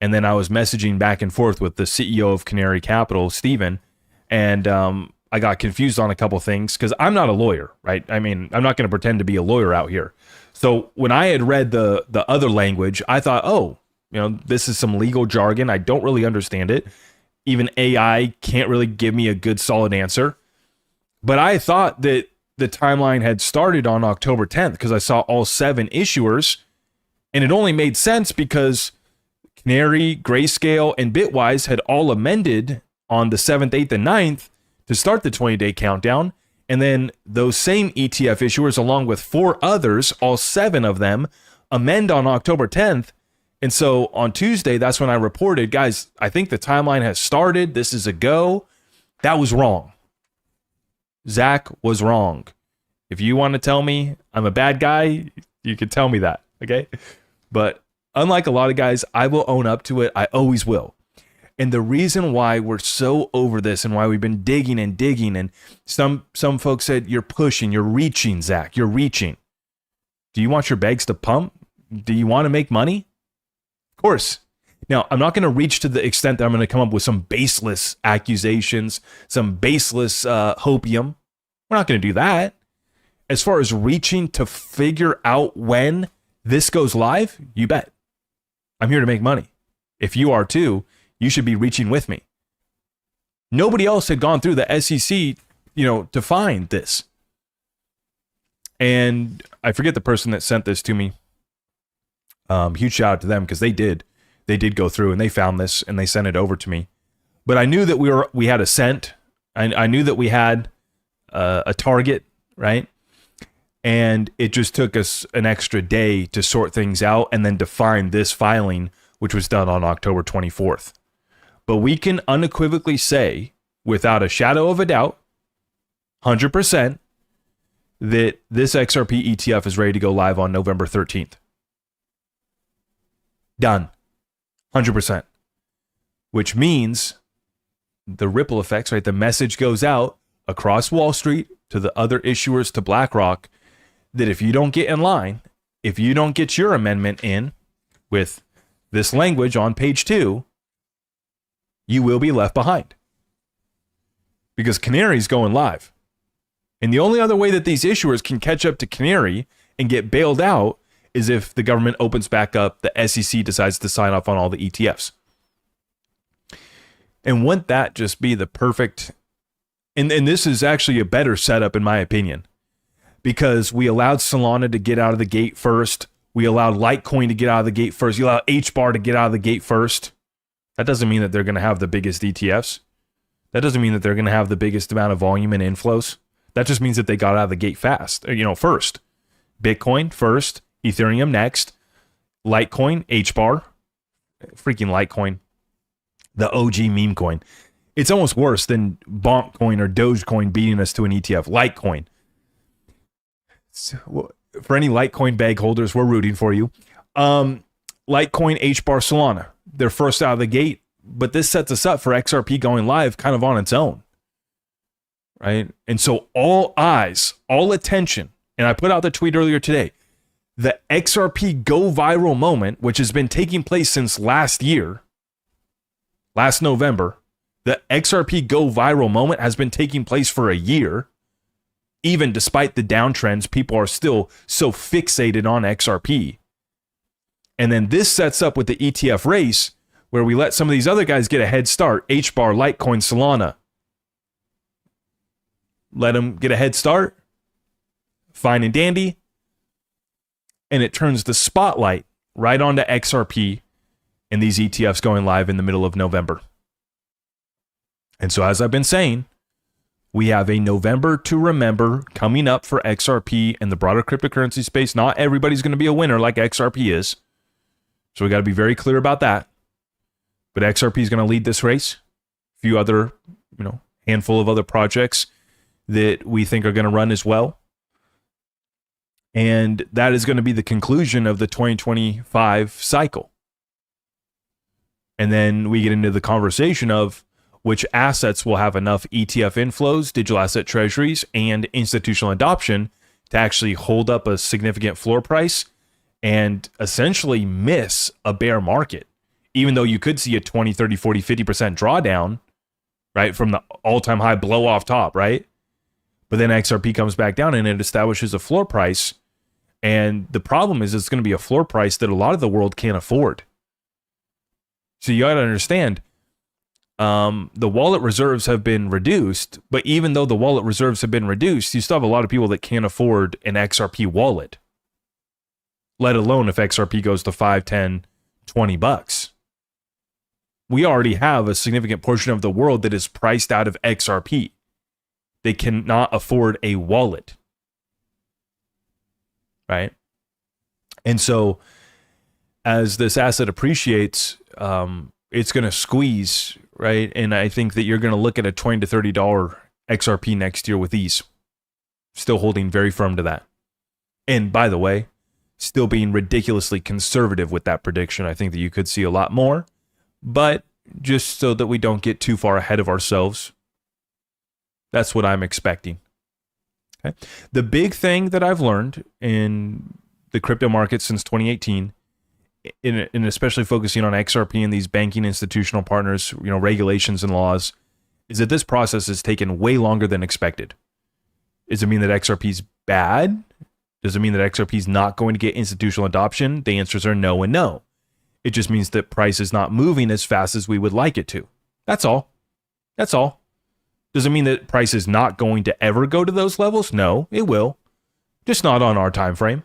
And then I was messaging back and forth with the CEO of Canary Capital, Steven, and I got confused on a couple things because I'm not a lawyer, right? I mean, I'm not going to pretend to be a lawyer out here. So when I had read the other language, I thought, oh, this is some legal jargon. I don't really understand it. Even AI can't really give me a good solid answer. But I thought that the timeline had started on October 10th because I saw all 7 issuers, and it only made sense because Canary, Grayscale, and Bitwise had all amended on the 7th, 8th, and 9th to start the 20-day countdown. And then those same ETF issuers, along with 4 others, all 7 of them, amend on October 10th. And so on Tuesday, that's when I reported, guys, I think the timeline has started. This is a go. That was wrong. Zach was wrong. If you want to tell me I'm a bad guy, you can tell me that, okay? But unlike a lot of guys, I will own up to it. I always will. And the reason why we're so over this and why we've been digging and some folks said, you're pushing, you're reaching, Zach, you're reaching. Do you want your bags to pump? Do you want to make money? Of course. Now, I'm not going to reach to the extent that I'm going to come up with some baseless accusations, some baseless hopium. We're not going to do that. As far as reaching to figure out when this goes live, you bet. I'm here to make money. If you are too, you should be reaching with me. Nobody else had gone through the SEC, to find this. And I forget the person that sent this to me. Huge shout out to them because they did go through and they found this and they sent it over to me. But I knew that we had a cent. I knew that we had a target, right? And it just took us an extra day to sort things out and then define this filing, which was done on October 24th. But we can unequivocally say, without a shadow of a doubt, 100%, that this XRP ETF is ready to go live on November 13th. Done. 100%. Which means the ripple effects, right? The message goes out across Wall Street to the other issuers, to BlackRock, that if you don't get in line, if you don't get your amendment in with this language on page 2, you will be left behind. Because Canary's going live. And the only other way that these issuers can catch up to Canary and get bailed out is if the government opens back up, the SEC decides to sign off on all the ETFs. And wouldn't that just be the perfect... And this is actually a better setup in my opinion. Because we allowed Solana to get out of the gate first. We allowed Litecoin to get out of the gate first. You allowed HBAR to get out of the gate first. That doesn't mean that they're going to have the biggest ETFs. That doesn't mean that they're going to have the biggest amount of volume and inflows. That just means that they got out of the gate fast. First. Bitcoin first. Ethereum next. Litecoin, HBAR. Freaking Litecoin. The OG meme coin. It's almost worse than Bonk coin or Dogecoin beating us to an ETF. Litecoin. So, for any Litecoin bag holders, we're rooting for you. Litecoin, HBAR, Solana. They're first out of the gate, but this sets us up for XRP going live kind of on its own. Right? And so all eyes, all attention, and I put out the tweet earlier today, the XRP go viral moment, which has been taking place since last year, last November, the XRP go viral moment has been taking place for a year. Even despite the downtrends, people are still so fixated on XRP. And then this sets up with the ETF race where we let some of these other guys get a head start. HBAR, Litecoin, Solana. Let them get a head start. Fine and dandy. And it turns the spotlight right onto XRP and these ETFs going live in the middle of November. And so as I've been saying, we have a November to remember coming up for XRP and the broader cryptocurrency space. Not everybody's going to be a winner like XRP is. So we got to be very clear about that. But XRP is going to lead this race. A few other, handful of other projects that we think are going to run as well. And that is going to be the conclusion of the 2025 cycle. And then we get into the conversation of which assets will have enough ETF inflows, digital asset treasuries, and institutional adoption to actually hold up a significant floor price and essentially miss a bear market, even though you could see a 20, 30, 40, 50% drawdown, right, from the all-time high blow off top, right? But then XRP comes back down and it establishes a floor price. And the problem is it's going to be a floor price that a lot of the world can't afford. So you got to understand, the wallet reserves have been reduced, but even though the wallet reserves have been reduced, you still have a lot of people that can't afford an XRP wallet, let alone if XRP goes to 5, 10, 20 bucks. We already have a significant portion of the world that is priced out of XRP. They cannot afford a wallet, right? And so as this asset appreciates, it's going to squeeze, right? And I think that you're going to look at a $20 to $30 XRP next year with ease. Still holding very firm to that. And by the way, still being ridiculously conservative with that prediction. I think that you could see a lot more, but just so that we don't get too far ahead of ourselves, that's what I'm expecting. Okay. The big thing that I've learned in the crypto market since 2018, and especially focusing on XRP and these banking institutional partners, regulations and laws, is that this process has taken way longer than expected. Does it mean that XRP is bad? Does it mean that XRP is not going to get institutional adoption? The answers are no and no. It just means that price is not moving as fast as we would like it to. That's all. That's all. Does it mean that price is not going to ever go to those levels? No, it will. Just not on our time frame.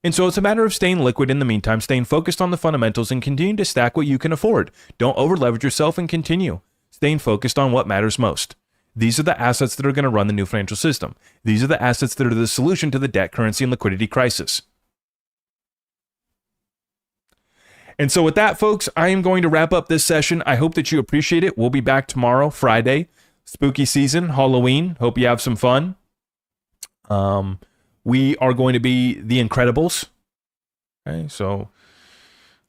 And so it's a matter of staying liquid in the meantime, staying focused on the fundamentals and continuing to stack what you can afford. Don't over leverage yourself and continue staying focused on what matters most. These are the assets that are going to run the new financial system. These are the assets that are the solution to the debt, currency, and liquidity crisis. And so with that, folks, I am going to wrap up this session. I hope that you appreciate it. We'll be back tomorrow, Friday. Spooky season, Halloween. Hope you have some fun. We are going to be the Incredibles. Okay, so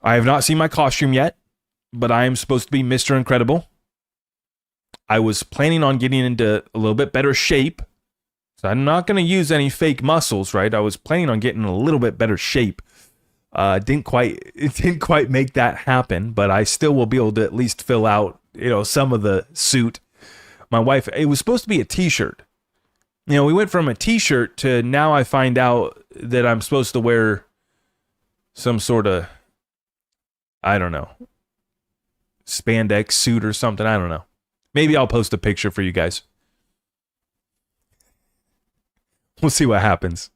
I have not seen my costume yet, but I am supposed to be Mr. Incredible. I was planning on getting into a little bit better shape. So I'm not going to use any fake muscles, right? I was planning on getting in a little bit better shape. It didn't quite make that happen, but I still will be able to at least fill out, some of the suit. My wife, it was supposed to be a t-shirt. We went from a t-shirt to now I find out that I'm supposed to wear some sort of, I don't know, spandex suit or something. I don't know. Maybe I'll post a picture for you guys. We'll see what happens.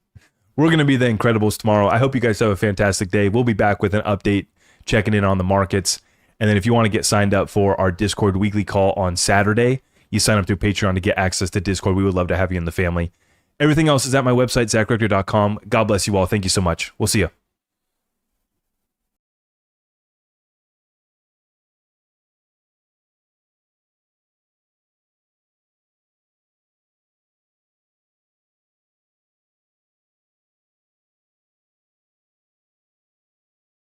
We're going to be the Incredibles tomorrow. I hope you guys have a fantastic day. We'll be back with an update, checking in on the markets. And then if you want to get signed up for our Discord weekly call on Saturday, you sign up through Patreon to get access to Discord. We would love to have you in the family. Everything else is at my website, ZachRector.com. God bless you all. Thank you so much. We'll see you.